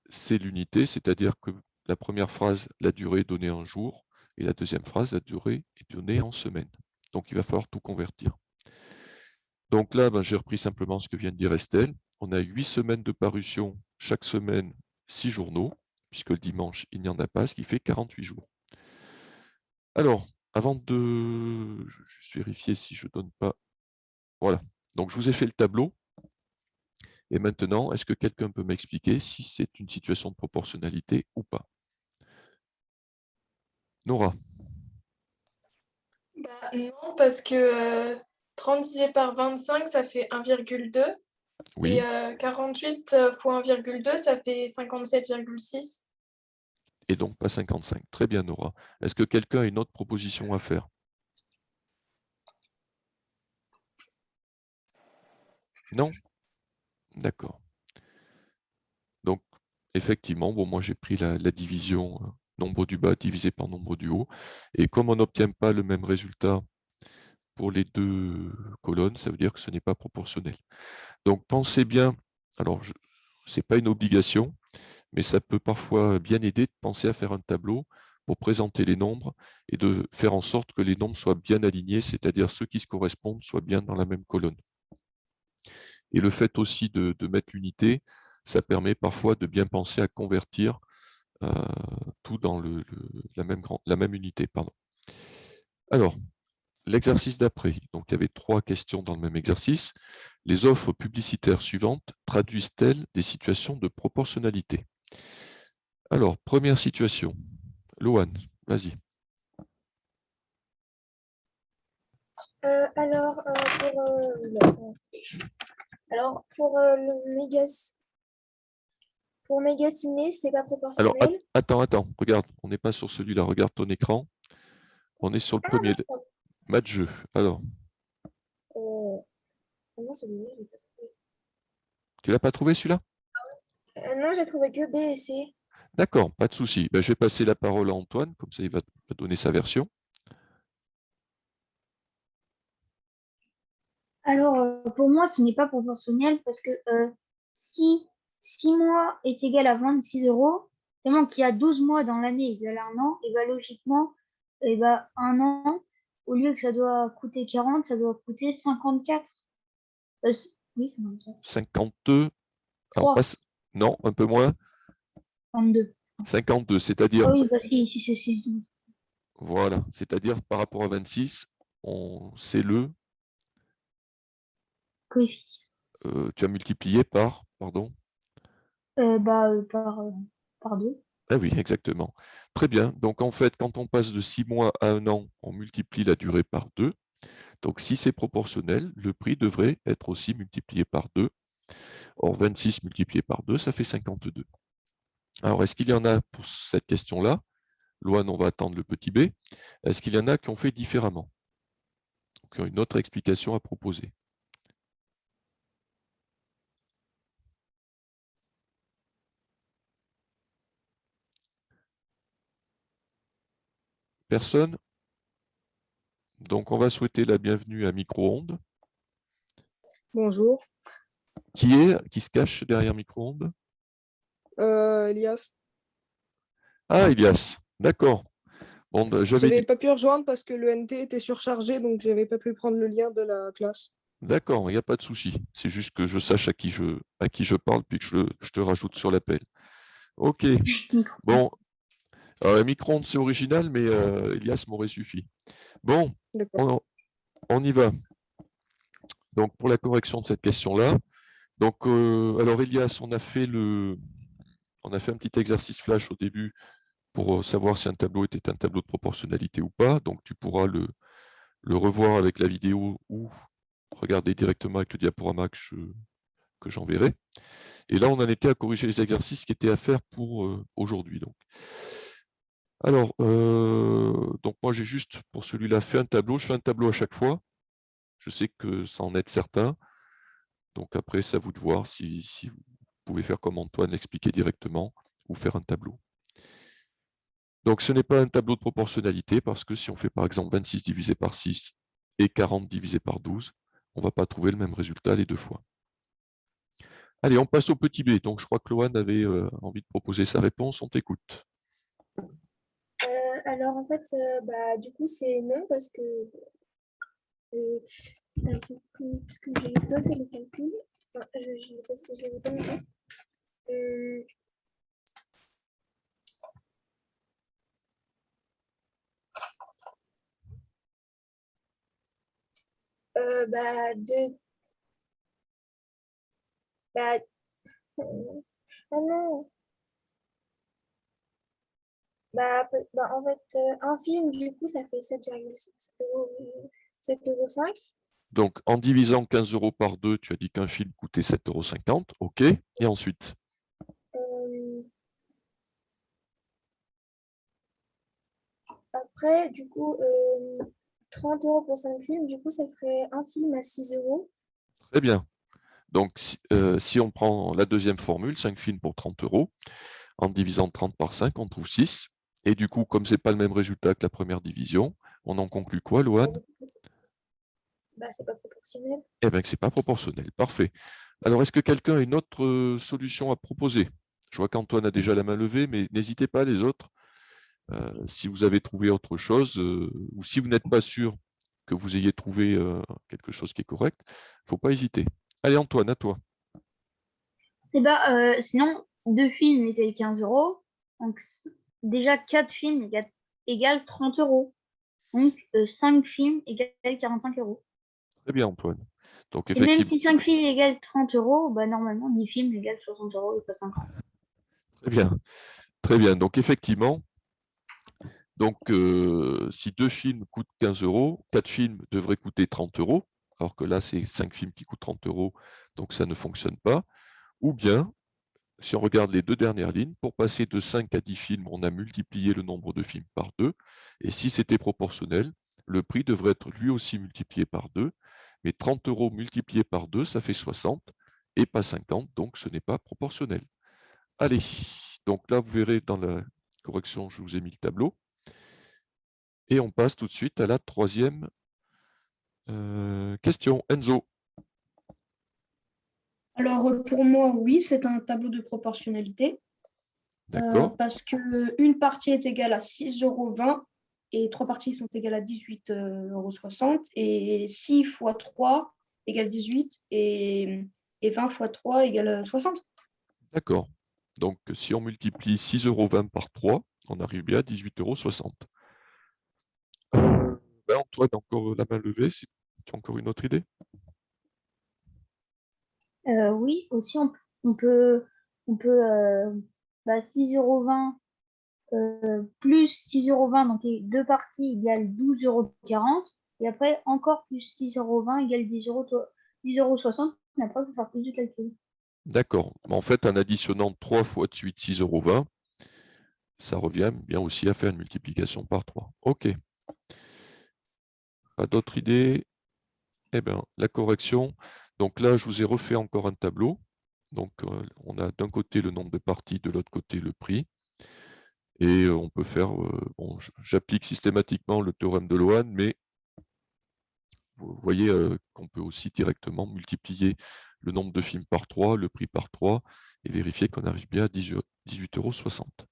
c'est l'unité, c'est-à-dire que la première phrase, la durée est donnée en jour, et la deuxième phrase, la durée est donnée en semaine. Donc, il va falloir tout convertir. Donc là, j'ai repris simplement ce que vient de dire Estelle. On a 8 semaines de parution, chaque semaine 6 journaux, puisque le dimanche, il n'y en a pas, ce qui fait 48 jours. Alors, avant de juste vérifier si je ne donne pas... Voilà. Donc, je vous ai fait le tableau. Et maintenant, est-ce que quelqu'un peut m'expliquer si c'est une situation de proportionnalité ou pas? Nora. Non, parce que 30 divisé par 25, ça fait 1,2. Oui. Et 48 fois 1,2, ça fait 57,6. Et donc pas 55. Très bien, Nora. Est-ce que quelqu'un a une autre proposition à faire? Non? D'accord. Donc, effectivement, bon, moi j'ai pris la division nombre du bas divisé par nombre du haut. Et comme on n'obtient pas le même résultat pour les 2 colonnes, ça veut dire que ce n'est pas proportionnel. Donc pensez bien, alors ce n'est pas une obligation, mais ça peut parfois bien aider de penser à faire un tableau pour présenter les nombres et de faire en sorte que les nombres soient bien alignés, c'est-à-dire ceux qui se correspondent soient bien dans la même colonne. Et le fait aussi de mettre l'unité, ça permet parfois de bien penser à convertir tout dans la même unité. Pardon. Alors, l'exercice d'après. Donc, il y avait 3 questions dans le même exercice. Les offres publicitaires suivantes traduisent-elles des situations de proportionnalité? Alors, première situation. Loan, vas-y. Pour Mégasiné, c'est pas Alors, proportionnel. attends, regarde, on n'est pas sur celui-là, regarde ton écran. On est sur le premier match jeu. Alors, Non, celui-là, je l'ai pas trouvé. tu l'as pas trouvé celui-là? Non, j'ai trouvé que B et C. D'accord, pas de souci. Je vais passer la parole à Antoine, comme ça il va donner sa version. Alors, pour moi, ce n'est pas proportionnel parce que si 6 mois est égal à 26 €, tellement qu'il y a 12 mois dans l'année égal à un an, et bah, logiquement, et bah, un an, au lieu que ça doit coûter 40, ça doit coûter 54. Oui, 54. 52. Alors, 3, non, un peu moins. 32. 52, c'est-à-dire, Ah oui, bah si, si c'est 6. voilà, c'est-à-dire par rapport à 26, c'est le, Coefficient. tu as multiplié par, pardon? Par 2. Ah oui, exactement. Très bien. Donc, en fait, quand on passe de 6 mois à 1 an, on multiplie la durée par 2. Donc, si c'est proportionnel, le prix devrait être aussi multiplié par 2. Or, 26 multiplié par 2, ça fait 52. Alors, est-ce qu'il y en a pour cette question-là? Loan, on va attendre le petit b. Est-ce qu'il y en a qui ont fait différemment? Qui ont une autre explication à proposer? Personne? Donc, on va souhaiter la bienvenue à Micro-ondes. Bonjour, Qui se cache derrière Micro-ondes? Elias. Ah, Elias. D'accord. Bon, bah, j'avais J'avais dit. pas pu rejoindre parce que le NT était surchargé, donc j'avais pas pu prendre le lien de la classe. D'accord, il n'y a pas de souci. C'est juste que je sache à qui je parle, puis que je te rajoute sur l'appel. Ok. Bon, Micro-ondes, c'est original, mais Elias m'aurait suffi. Bon, D'accord. on y va. Donc, pour la correction de cette question-là, donc, alors Elias, on a fait un petit exercice flash au début pour savoir si un tableau était un tableau de proportionnalité ou pas. Donc, tu pourras le revoir avec la vidéo ou regarder directement avec le diaporama que j'enverrai. Et là, on en était à corriger les exercices qui étaient à faire pour aujourd'hui. Alors, donc moi, j'ai juste pour celui-là fait un tableau. Je fais un tableau à chaque fois. Je sais que ça en aide certains. Donc après, c'est à vous de voir si vous pouvez faire comme Antoine, l'expliquer directement ou faire un tableau. Donc ce n'est pas un tableau de proportionnalité parce que si on fait par exemple 26 divisé par 6 et 40 divisé par 12, on ne va pas trouver le même résultat les deux fois. Allez, on passe au petit b. Donc je crois que Loan avait envie de proposer sa réponse. On t'écoute. Alors en fait, du coup, c'est non parce que parce que j'ai pas fait les calculs. Enfin, parce que je les ai pas notés. De... Bah, ah non. En fait, un film, du coup, ça fait 7,5 €. Donc en divisant 15 € par 2, tu as dit qu'un film coûtait 7,50 €. OK. Et ensuite? Après, du coup, 30 € pour 5 films, du coup, ça ferait un film à 6 €. Très bien. Donc si on prend la deuxième formule, 5 films pour 30 €, en divisant 30 par 5, on trouve 6. Et du coup, comme ce n'est pas le même résultat que la première division, on en conclut quoi, Loan? C'est pas proportionnel. Eh bien, que ce n'est pas proportionnel. Parfait. Alors, est-ce que quelqu'un a une autre solution à proposer? Je vois qu'Antoine a déjà la main levée, mais n'hésitez pas les autres. Si vous avez trouvé autre chose, ou si vous n'êtes pas sûr que vous ayez trouvé quelque chose qui est correct, il ne faut pas hésiter. Allez, Antoine, à toi. Eh ben, sinon, 2 films égale 15 €. Donc, déjà, 4 films égale 30 €. Donc, 5 films égale 45 €. Très bien, Antoine. Donc, Et même effectivement, si 5 films égale 30 €, bah, normalement, 10 films égale 60 € et pas 50. très bien. Très bien. Donc, effectivement, donc, si 2 films coûtent 15 €, 4 films devraient coûter 30 €, alors que là, c'est 5 films qui coûtent 30 €, donc ça ne fonctionne pas. Ou bien, si on regarde les deux dernières lignes, pour passer de 5 à 10 films, on a multiplié le nombre de films par 2. Et si c'était proportionnel, le prix devrait être lui aussi multiplié par 2. Mais 30 € multiplié par 2, ça fait 60 et pas 50, donc ce n'est pas proportionnel. Allez, donc là, vous verrez dans la correction, je vous ai mis le tableau. Et on passe tout de suite à la troisième question. Enzo. Alors, pour moi, oui, c'est un tableau de proportionnalité D'accord. parce qu'une partie est égale à 6,20 € et 3 parties sont égales à 18,60 € et 6 fois 3 égale 18 et 20 fois 3 égale 60. D'accord. Donc, si on multiplie 6,20 € par 3, on arrive bien à 18,60 €. Antoine, encore la main levée, si tu as encore une autre idée? Oui, aussi, on peut 6,20 € plus 6,20 €, donc les deux parties égale 12,40 € et après encore plus 6,20 € égale 10,60 €. Mais après, il faut faire plus de calcul. D'accord. En fait, en additionnant 3 fois de suite 6,20 €, ça revient bien aussi à faire une multiplication par 3. OK. Pas d'autres idées? Eh bien, la correction. Donc là, je vous ai refait encore un tableau. Donc, on a d'un côté le nombre de parties, de l'autre côté le prix. Et on peut faire, bon, j'applique systématiquement le théorème de Loane, mais vous voyez qu'on peut aussi directement multiplier le nombre de films par 3, le prix par 3, et vérifier qu'on arrive bien à 18,60 €.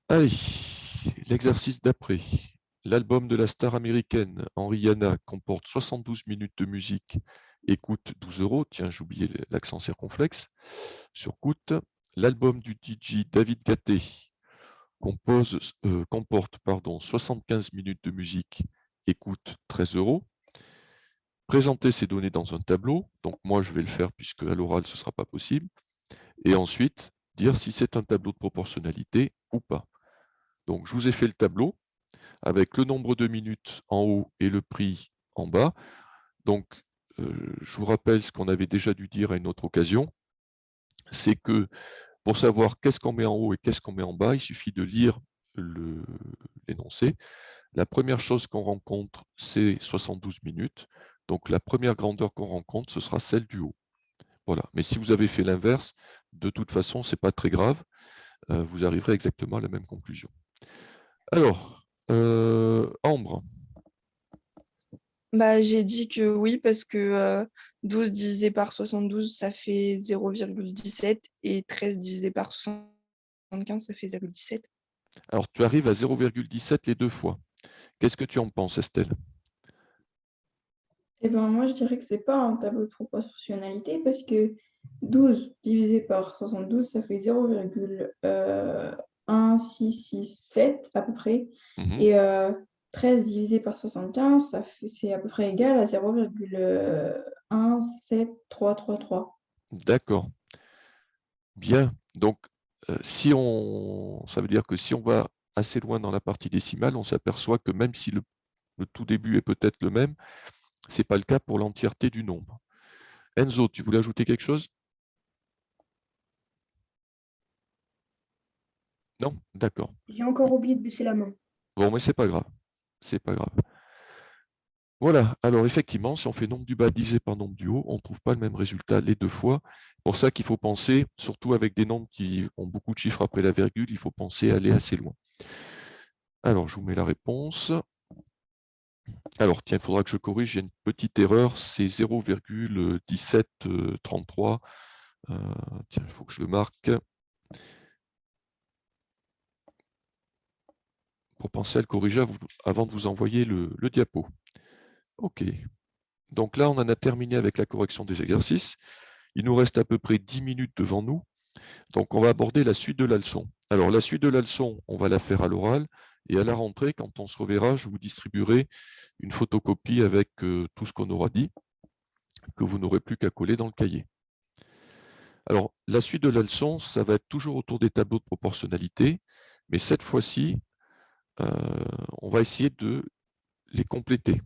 Allez, l'exercice d'après. L'album de la star américaine Rihanna comporte 72 minutes de musique et coûte 12 €. Tiens, j'ai oublié l'accent circonflexe sur coûte. L'album du DJ David Guetta comporte 75 minutes de musique et coûte 13 €. Présenter ces données dans un tableau. Donc moi, je vais le faire puisque à l'oral, ce ne sera pas possible. Et ensuite, dire si c'est un tableau de proportionnalité ou pas. Donc, je vous ai fait le tableau avec le nombre de minutes en haut et le prix en bas. Donc, je vous rappelle ce qu'on avait déjà dû dire à une autre occasion, c'est que pour savoir qu'est-ce qu'on met en haut et qu'est-ce qu'on met en bas, il suffit de lire l'énoncé. La première chose qu'on rencontre, c'est 72 minutes. Donc, la première grandeur qu'on rencontre, ce sera celle du haut. Voilà. Mais si vous avez fait l'inverse, de toute façon, ce n'est pas très grave. Vous arriverez exactement à la même conclusion. Alors, Ambre. Bah, j'ai dit que oui, parce que 12 divisé par 72, ça fait 0,17 et 13 divisé par 75, ça fait 0,17. Alors, tu arrives à 0,17 les deux fois. Qu'est-ce que tu en penses, Estelle? Eh ben, moi, je dirais que c'est pas un tableau de proportionnalité parce que 12 divisé par 72, ça fait 0,1667 à peu près. Et 13 divisé par 75, c'est à peu près égal à 0,17333. D'accord. Bien. Donc, ça veut dire que si on va assez loin dans la partie décimale, on s'aperçoit que même si le tout début est peut-être le même, ce n'est pas le cas pour l'entièreté du nombre. Enzo, tu voulais ajouter quelque chose? Non? D'accord. J'ai encore oublié de baisser la main. Bon, mais c'est pas grave. C'est pas grave. Voilà, alors effectivement, si on fait nombre du bas divisé par nombre du haut, on ne trouve pas le même résultat les deux fois. C'est pour ça qu'il faut penser, surtout avec des nombres qui ont beaucoup de chiffres après la virgule, il faut penser à aller assez loin. Alors, je vous mets la réponse. Alors, tiens, il faudra que je corrige, il y a une petite erreur, c'est 0,1733. Tiens, il faut que je le marque. Pour penser à le corriger avant de vous envoyer le diapo. OK. Donc là, on en a terminé avec la correction des exercices. Il nous reste à peu près 10 minutes devant nous. Donc, on va aborder la suite de la leçon. Alors, la suite de la leçon, on va la faire à l'oral. Et à la rentrée, quand on se reverra, je vous distribuerai une photocopie avec tout ce qu'on aura dit, que vous n'aurez plus qu'à coller dans le cahier. Alors, la suite de la leçon, ça va être toujours autour des tableaux de proportionnalité. Mais cette fois-ci, on va essayer de les compléter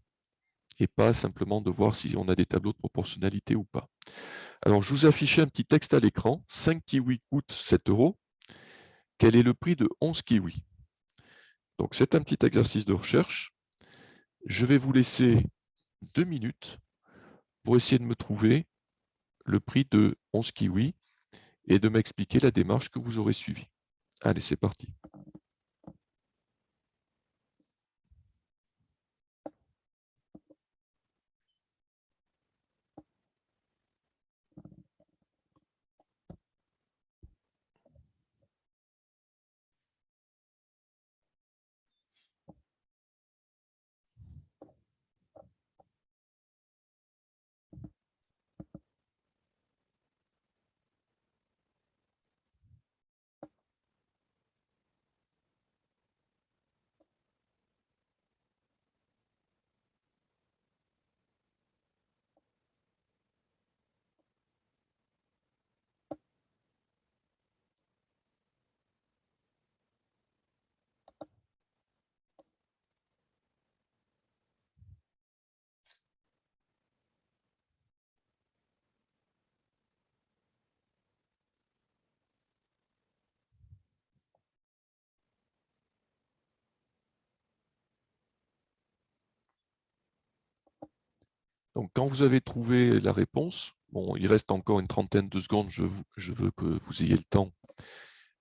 et pas simplement de voir si on a des tableaux de proportionnalité ou pas. Alors, je vous ai affiché un petit texte à l'écran. 5 kiwis coûtent 7 €. Quel est le prix de 11 kiwis? Donc, c'est un petit exercice de recherche. Je vais vous laisser 2 minutes pour essayer de me trouver le prix de 11 kiwis et de m'expliquer la démarche que vous aurez suivie. Allez, c'est parti. Donc, quand vous avez trouvé la réponse, bon, il reste encore une trentaine de secondes, je veux que vous ayez le temps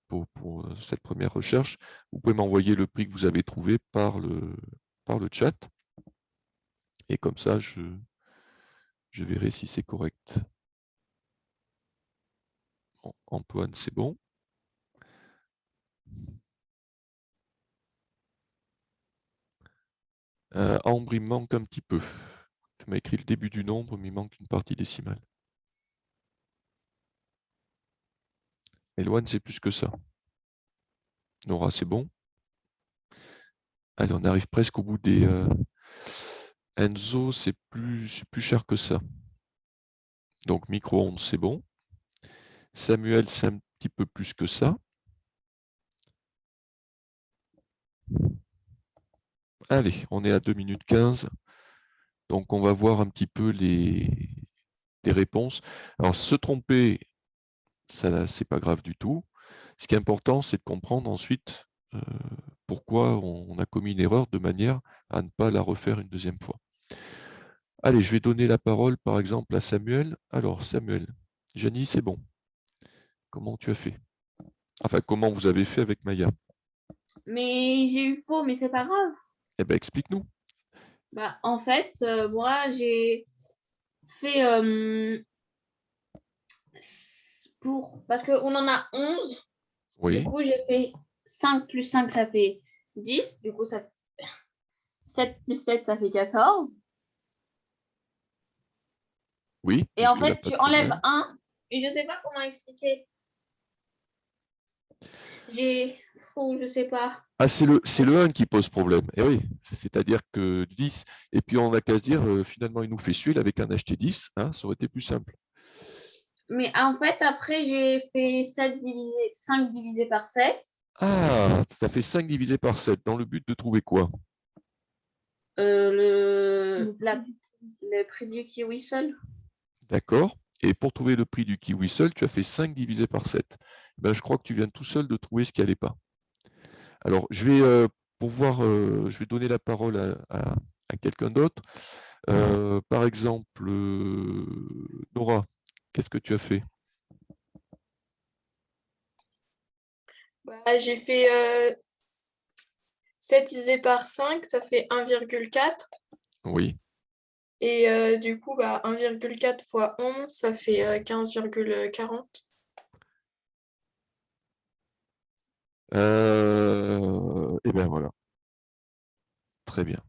pour cette première recherche, vous pouvez m'envoyer le prix que vous avez trouvé par le chat. Et comme ça, je verrai si c'est correct. Bon, Antoine, c'est bon. Ambre, il me manque un petit peu. Tu m'as écrit le début du nombre, mais il manque une partie décimale. Eloane, c'est plus que ça. Nora, c'est bon. Allez, on arrive presque au bout des... Enzo, c'est plus cher que ça. Donc, micro-ondes, c'est bon. Samuel, c'est un petit peu plus que ça. Allez, on est à 2 minutes 15. Donc, on va voir un petit peu les réponses. Alors, se tromper, ça, c'est pas grave du tout. Ce qui est important, c'est de comprendre ensuite pourquoi on a commis une erreur de manière à ne pas la refaire une deuxième fois. Allez, je vais donner la parole, par exemple, à Samuel. Alors, Samuel, Janie, c'est bon. Comment tu as fait? Enfin, comment vous avez fait avec Maya? Mais j'ai eu faux, mais c'est pas grave. Eh bien, explique-nous. Bah, en fait, moi, j'ai fait parce qu'on en a 11. Oui. Du coup, j'ai fait 5 plus 5, ça fait 10. Du coup, ça fait 7 plus 7, ça fait 14. Oui. Et en jusque-là, fait, pas tu de enlèves problème. 1. Et je sais pas comment expliquer. J'ai faux, je sais pas. Ah, c'est le 1 qui pose problème. Eh oui, c'est-à-dire que 10, et puis on n'a qu'à se dire, finalement, il nous fait suivre avec un acheté 10, hein, ça aurait été plus simple. Mais en fait, après, j'ai fait 5 divisé par 7. Ah, ça fait 5 divisé par 7, dans le but de trouver quoi? Le prix du kiwi seul. D'accord. Et pour trouver le prix du kiwi seul, tu as fait 5 divisé par 7. Ben, je crois que tu viens tout seul de trouver ce qui n'allait pas. Alors, je vais je vais donner la parole à quelqu'un d'autre. Par exemple, Nora, qu'est-ce que tu as fait? Bah, j'ai fait 7 divisé par 5, ça fait 1,4. Oui. Et du coup, bah, 1,4 fois 11, ça fait 15,40. Et bien voilà. Très bien.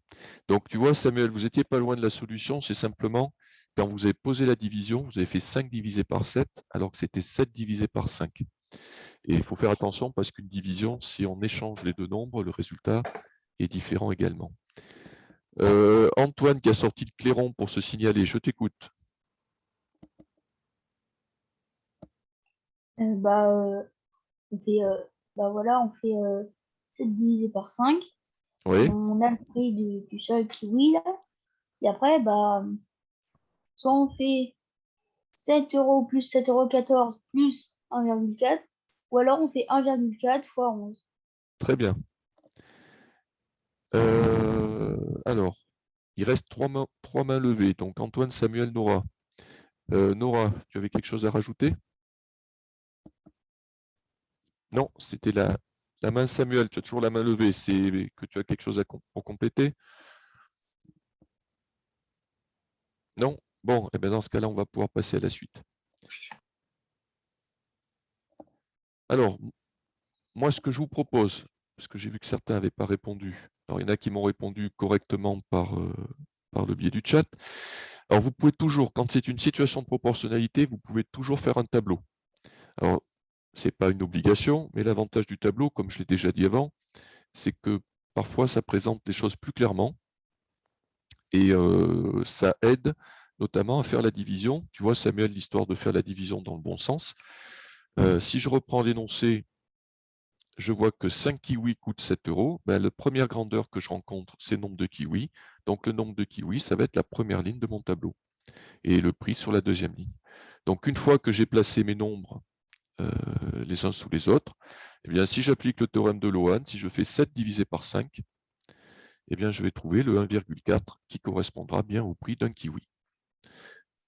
Donc tu vois, Samuel, vous n'étiez pas loin de la solution. C'est simplement, quand vous avez posé la division, vous avez fait 5 divisé par 7, alors que c'était 7 divisé par 5. Et il faut faire attention parce qu'une division, si on échange les deux nombres, le résultat est différent également. Antoine qui a sorti le clairon pour se signaler, je t'écoute. On fait, voilà, on fait 7 divisé par 5. Oui, On a le prix du seul kiwi, là. Et après, soit on fait 7 euros plus 7,14 € plus 1,4, ou alors on fait 1,4 fois 11. très bien. Alors, il reste trois mains levées. Donc Antoine, Samuel, Nora. Nora, tu avais quelque chose à rajouter? Non, c'était la main Samuel. Tu as toujours la main levée. C'est que tu as quelque chose pour compléter? Non? Bon, et bien dans ce cas-là, on va pouvoir passer à la suite. Alors, moi, ce que je vous propose, parce que j'ai vu que certains n'avaient pas répondu. Alors, il y en a qui m'ont répondu correctement par le biais du chat. Alors, vous pouvez toujours, quand c'est une situation de proportionnalité, vous pouvez toujours faire un tableau. Alors, ce n'est pas une obligation, mais l'avantage du tableau, comme je l'ai déjà dit avant, c'est que parfois, ça présente les choses plus clairement et ça aide notamment à faire la division. Tu vois, Samuel, l'histoire de faire la division dans le bon sens. Si je reprends l'énoncé, je vois que 5 kiwis coûtent 7 €. Ben, la première grandeur que je rencontre, c'est le nombre de kiwis. Donc, le nombre de kiwis, ça va être la première ligne de mon tableau. Et le prix sur la deuxième ligne. Donc, une fois que j'ai placé mes nombres les uns sous les autres, eh bien, si j'applique le théorème de Lohan, si je fais 7 divisé par 5, eh bien, je vais trouver le 1,4 qui correspondra bien au prix d'un kiwi.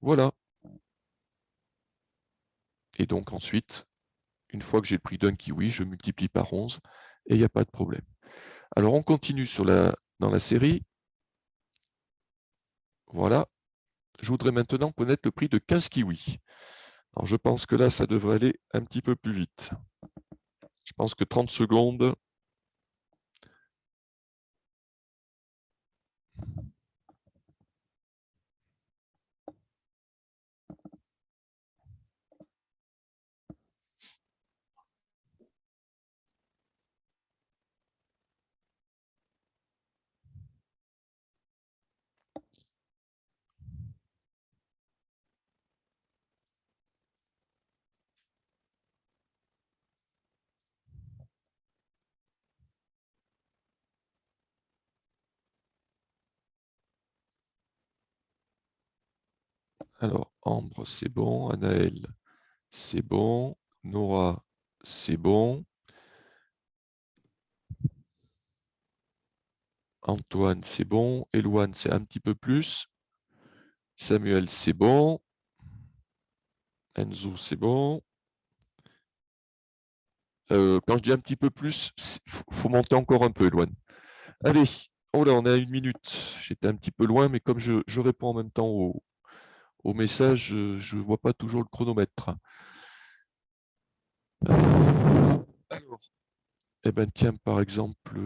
Voilà. Et donc ensuite, une fois que j'ai le prix d'un kiwi, je multiplie par 11 et il n'y a pas de problème. Alors, on continue dans la série. Voilà. Je voudrais maintenant connaître le prix de 15 kiwis. Alors, je pense que là, ça devrait aller un petit peu plus vite. Je pense que 30 secondes. Alors, Ambre, c'est bon. Anaël, c'est bon. Nora, c'est bon. Antoine, c'est bon. Eloane, c'est un petit peu plus. Samuel, c'est bon. Enzo, c'est bon. Quand je dis un petit peu plus, il faut monter encore un peu, Eloane. Allez, oh là, on est à 1 minute. J'étais un petit peu loin, mais comme je réponds en même temps au message, je ne vois pas toujours le chronomètre. Alors, eh ben tiens, par exemple,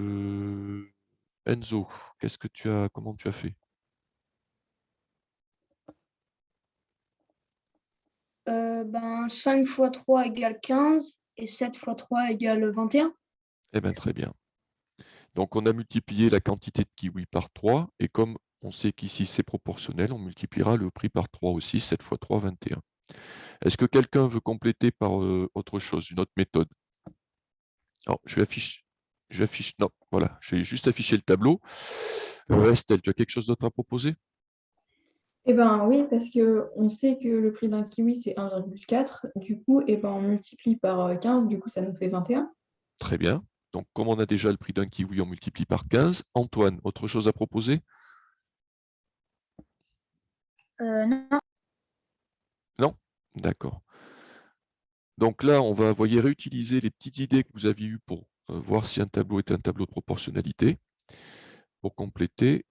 Enzo, comment tu as fait? Ben, 5 fois 3 égale 15 et 7 fois 3 égale 21. Eh bien, très bien. Donc, on a multiplié la quantité de kiwis par 3, et comme on sait qu'ici c'est proportionnel, on multipliera le prix par 3 aussi, 7 fois 3, 21. Est-ce que quelqu'un veut compléter par autre chose, une autre méthode? Alors, non, voilà, je vais juste afficher le tableau. Estelle, tu as quelque chose d'autre à proposer? Eh ben oui, parce qu'on sait que le prix d'un kiwi, c'est 1,4. Du coup, eh ben, on multiplie par 15, du coup, ça nous fait 21. Très bien. Donc, comme on a déjà le prix d'un kiwi, on multiplie par 15. Antoine, autre chose à proposer? Non. Non? D'accord. Donc là, on va, voyez, réutiliser les petites idées que vous aviez eues pour voir si un tableau est un tableau de proportionnalité. Pour compléter.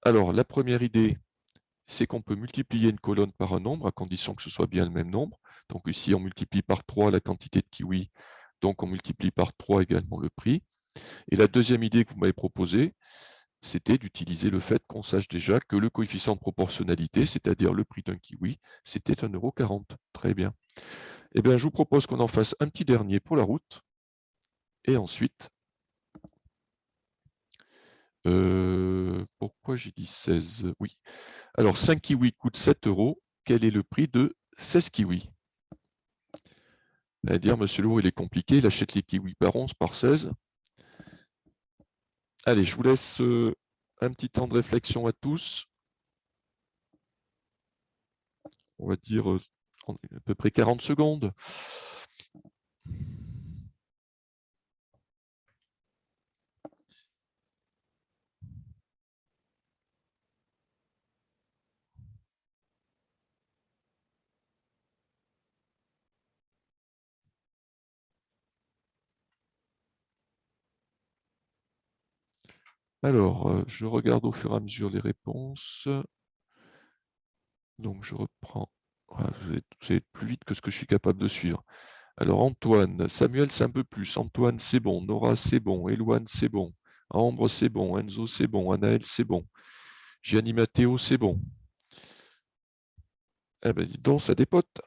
Alors, la première idée, c'est qu'on peut multiplier une colonne par un nombre, à condition que ce soit bien le même nombre. Donc ici, on multiplie par 3 la quantité de kiwis, donc on multiplie par 3 également le prix. Et la deuxième idée que vous m'avez proposée, c'était d'utiliser le fait qu'on sache déjà que le coefficient de proportionnalité, c'est-à-dire le prix d'un kiwi, c'était 1,40 €. Très bien. Eh bien, je vous propose qu'on en fasse un petit dernier pour la route. Et ensuite, pourquoi j'ai dit 16? Oui. Alors, 5 kiwis coûtent 7 €. Quel est le prix de 16 kiwis? À dire, monsieur Lourd, il est compliqué, il achète les kiwis par 11, par 16. Allez, je vous laisse un petit temps de réflexion à tous. On va dire à peu près 40 secondes. Alors, je regarde au fur et à mesure les réponses. Donc, je reprends. Voilà, vous allez plus vite que ce que je suis capable de suivre. Alors, Antoine, Samuel, c'est un peu plus. Antoine, c'est bon. Nora, c'est bon. Eloane, c'est bon. Ambre, c'est bon. Enzo, c'est bon. Anaël, c'est bon. Gianni Matteo, c'est bon. Eh ben, dis donc, ça dépote.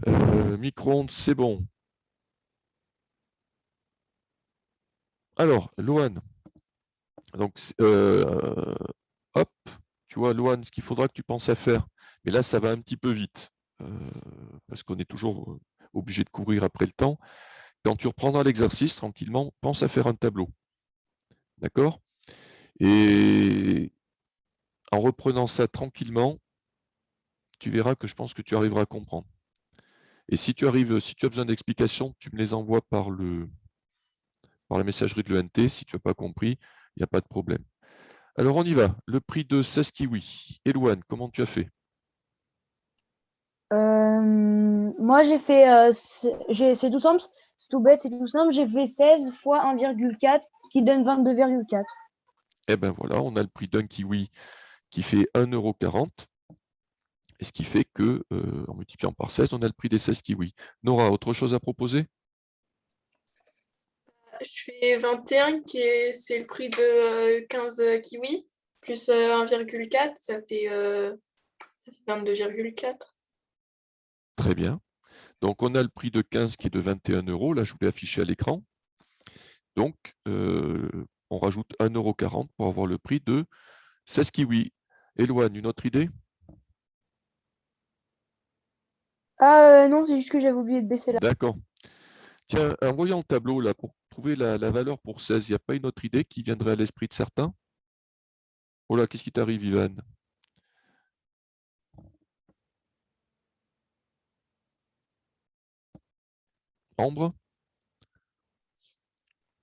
Micro-ondes, c'est bon. Alors, Loane. Donc, hop, tu vois, Loane, ce qu'il faudra que tu penses à faire. Mais là, ça va un petit peu vite. Parce qu'on est toujours obligé de courir après le temps. Quand tu reprendras l'exercice tranquillement, pense à faire un tableau. D'accord? Et en reprenant ça tranquillement, tu verras que je pense que tu arriveras à comprendre. Et si tu as besoin d'explications, tu me les envoies par la messagerie de l'ENT. Si tu n'as pas compris, il n'y a pas de problème. Alors on y va. Le prix de 16 kiwis. Elouane, comment tu as fait? Moi, j'ai fait, c'est tout simple, c'est tout bête, c'est tout simple. J'ai fait 16 fois 1,4, ce qui donne 22,4. Eh bien voilà, on a le prix d'un kiwi qui fait 1,40 €. Et ce qui fait que, en multipliant par 16, on a le prix des 16 kiwis. Nora, autre chose à proposer? Je fais 21, c'est le prix de 15 kiwis, plus 1,4, ça fait 22,4. Très bien. Donc, on a le prix de 15 qui est de 21 €. Là, je vous l'ai affiché à l'écran. Donc, on rajoute 1,40 € pour avoir le prix de 16 kiwis. Éloigne, une autre idée? Ah non, c'est juste que j'avais oublié de baisser là. D'accord. Tiens, en voyant le tableau, là, pour trouver la valeur pour 16, il n'y a pas une autre idée qui viendrait à l'esprit de certains? Oh là, qu'est-ce qui t'arrive, Ivan? Ambre?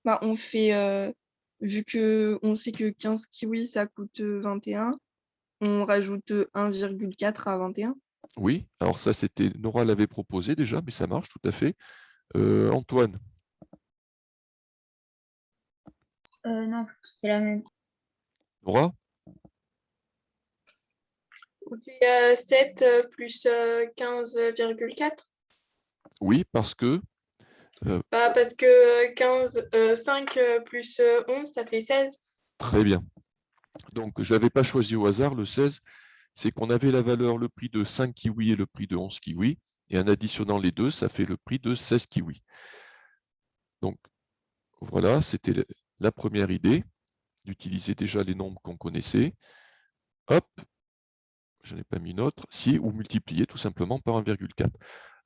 Bah, on fait, vu qu'on sait que 15 kiwis, ça coûte 21, on rajoute 1,4 à 21. Oui, alors ça, c'était Nora l'avait proposé déjà, mais ça marche tout à fait. Antoine? Non, c'était la même. Nora? On fait 7 plus 15,4. Oui, parce que Parce que 5 plus 11, ça fait 16. très bien. Donc, je n'avais pas choisi au hasard le 16, c'est qu'on avait la valeur, le prix de 5 kiwis et le prix de 11 kiwis, et en additionnant les deux, ça fait le prix de 16 kiwis. Donc, voilà, c'était la première idée, d'utiliser déjà les nombres qu'on connaissait. Hop, je n'ai pas mis une autre, si, ou multiplier tout simplement par 1,4.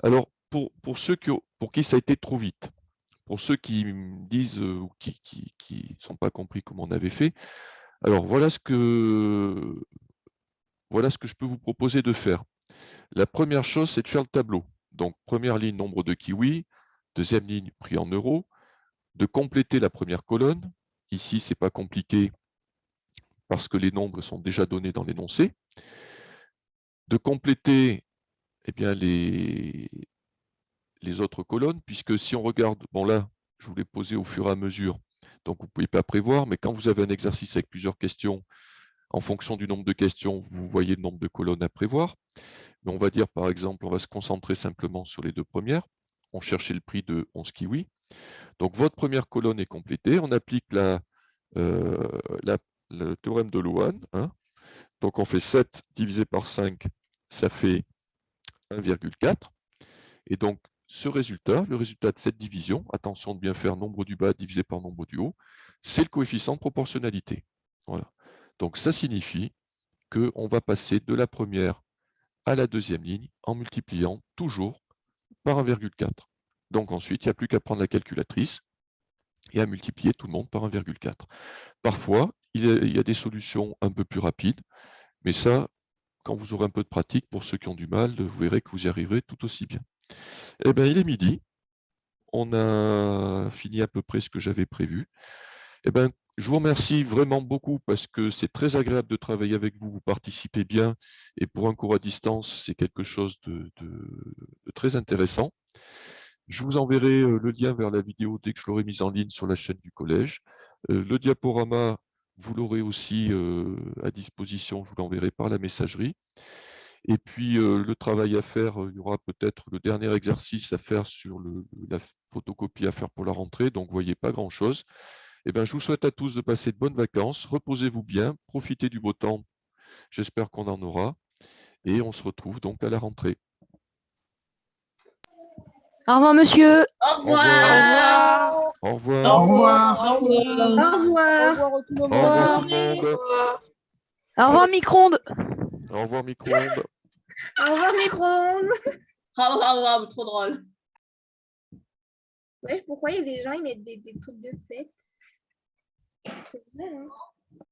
Alors, pour ceux pour qui ça a été trop vite, pour ceux qui me disent ou qui ne sont pas compris comment on avait fait, alors voilà ce que je peux vous proposer de faire. La première chose, c'est de faire le tableau. Donc, première ligne, nombre de kiwis. Deuxième ligne, prix en euros. De compléter la première colonne. Ici, ce n'est pas compliqué parce que les nombres sont déjà donnés dans l'énoncé. De compléter eh bien, les autres colonnes, puisque si on regarde, bon là, je vous l'ai posé au fur et à mesure, donc vous ne pouvez pas prévoir, mais quand vous avez un exercice avec plusieurs questions, en fonction du nombre de questions, vous voyez le nombre de colonnes à prévoir. Mais on va dire, par exemple, on va se concentrer simplement sur les deux premières. On cherchait le prix de 11 kiwis. Donc, votre première colonne est complétée. On applique le théorème de Loan. Hein. Donc, on fait 7 divisé par 5, ça fait 1,4. Et donc, ce résultat, le résultat de cette division, attention de bien faire nombre du bas divisé par nombre du haut, c'est le coefficient de proportionnalité. Voilà. Donc, ça signifie qu'on va passer de la première à la deuxième ligne en multipliant toujours par 1,4. Donc ensuite, il n'y a plus qu'à prendre la calculatrice et à multiplier tout le monde par 1,4. Parfois, il y a des solutions un peu plus rapides, mais ça, quand vous aurez un peu de pratique, pour ceux qui ont du mal, vous verrez que vous y arriverez tout aussi bien. Eh bien, il est midi. On a fini à peu près ce que j'avais prévu. Eh bien, je vous remercie vraiment beaucoup parce que c'est très agréable de travailler avec vous. Vous participez bien et pour un cours à distance, c'est quelque chose de très intéressant. Je vous enverrai le lien vers la vidéo dès que je l'aurai mise en ligne sur la chaîne du collège. Le diaporama, vous l'aurez aussi à disposition, je vous l'enverrai par la messagerie. Et puis, le travail à faire, il y aura peut-être le dernier exercice à faire sur la photocopie à faire pour la rentrée, donc vous ne voyez pas grand-chose. Eh bien, je vous souhaite à tous de passer de bonnes vacances, reposez-vous bien, profitez du beau temps, j'espère qu'on en aura, et on se retrouve donc à la rentrée. Au revoir, monsieur. Au revoir. Au revoir. Au revoir. Au revoir. Au revoir tout le Au monde. revoir tout le monde. Au revoir, micro-ondes. Au revoir micro-ondes. Au revoir, micro-ondes. Au trop drôle. Wesh, pourquoi il y a des gens, ils mettent des trucs de fête? C'est vrai, hein?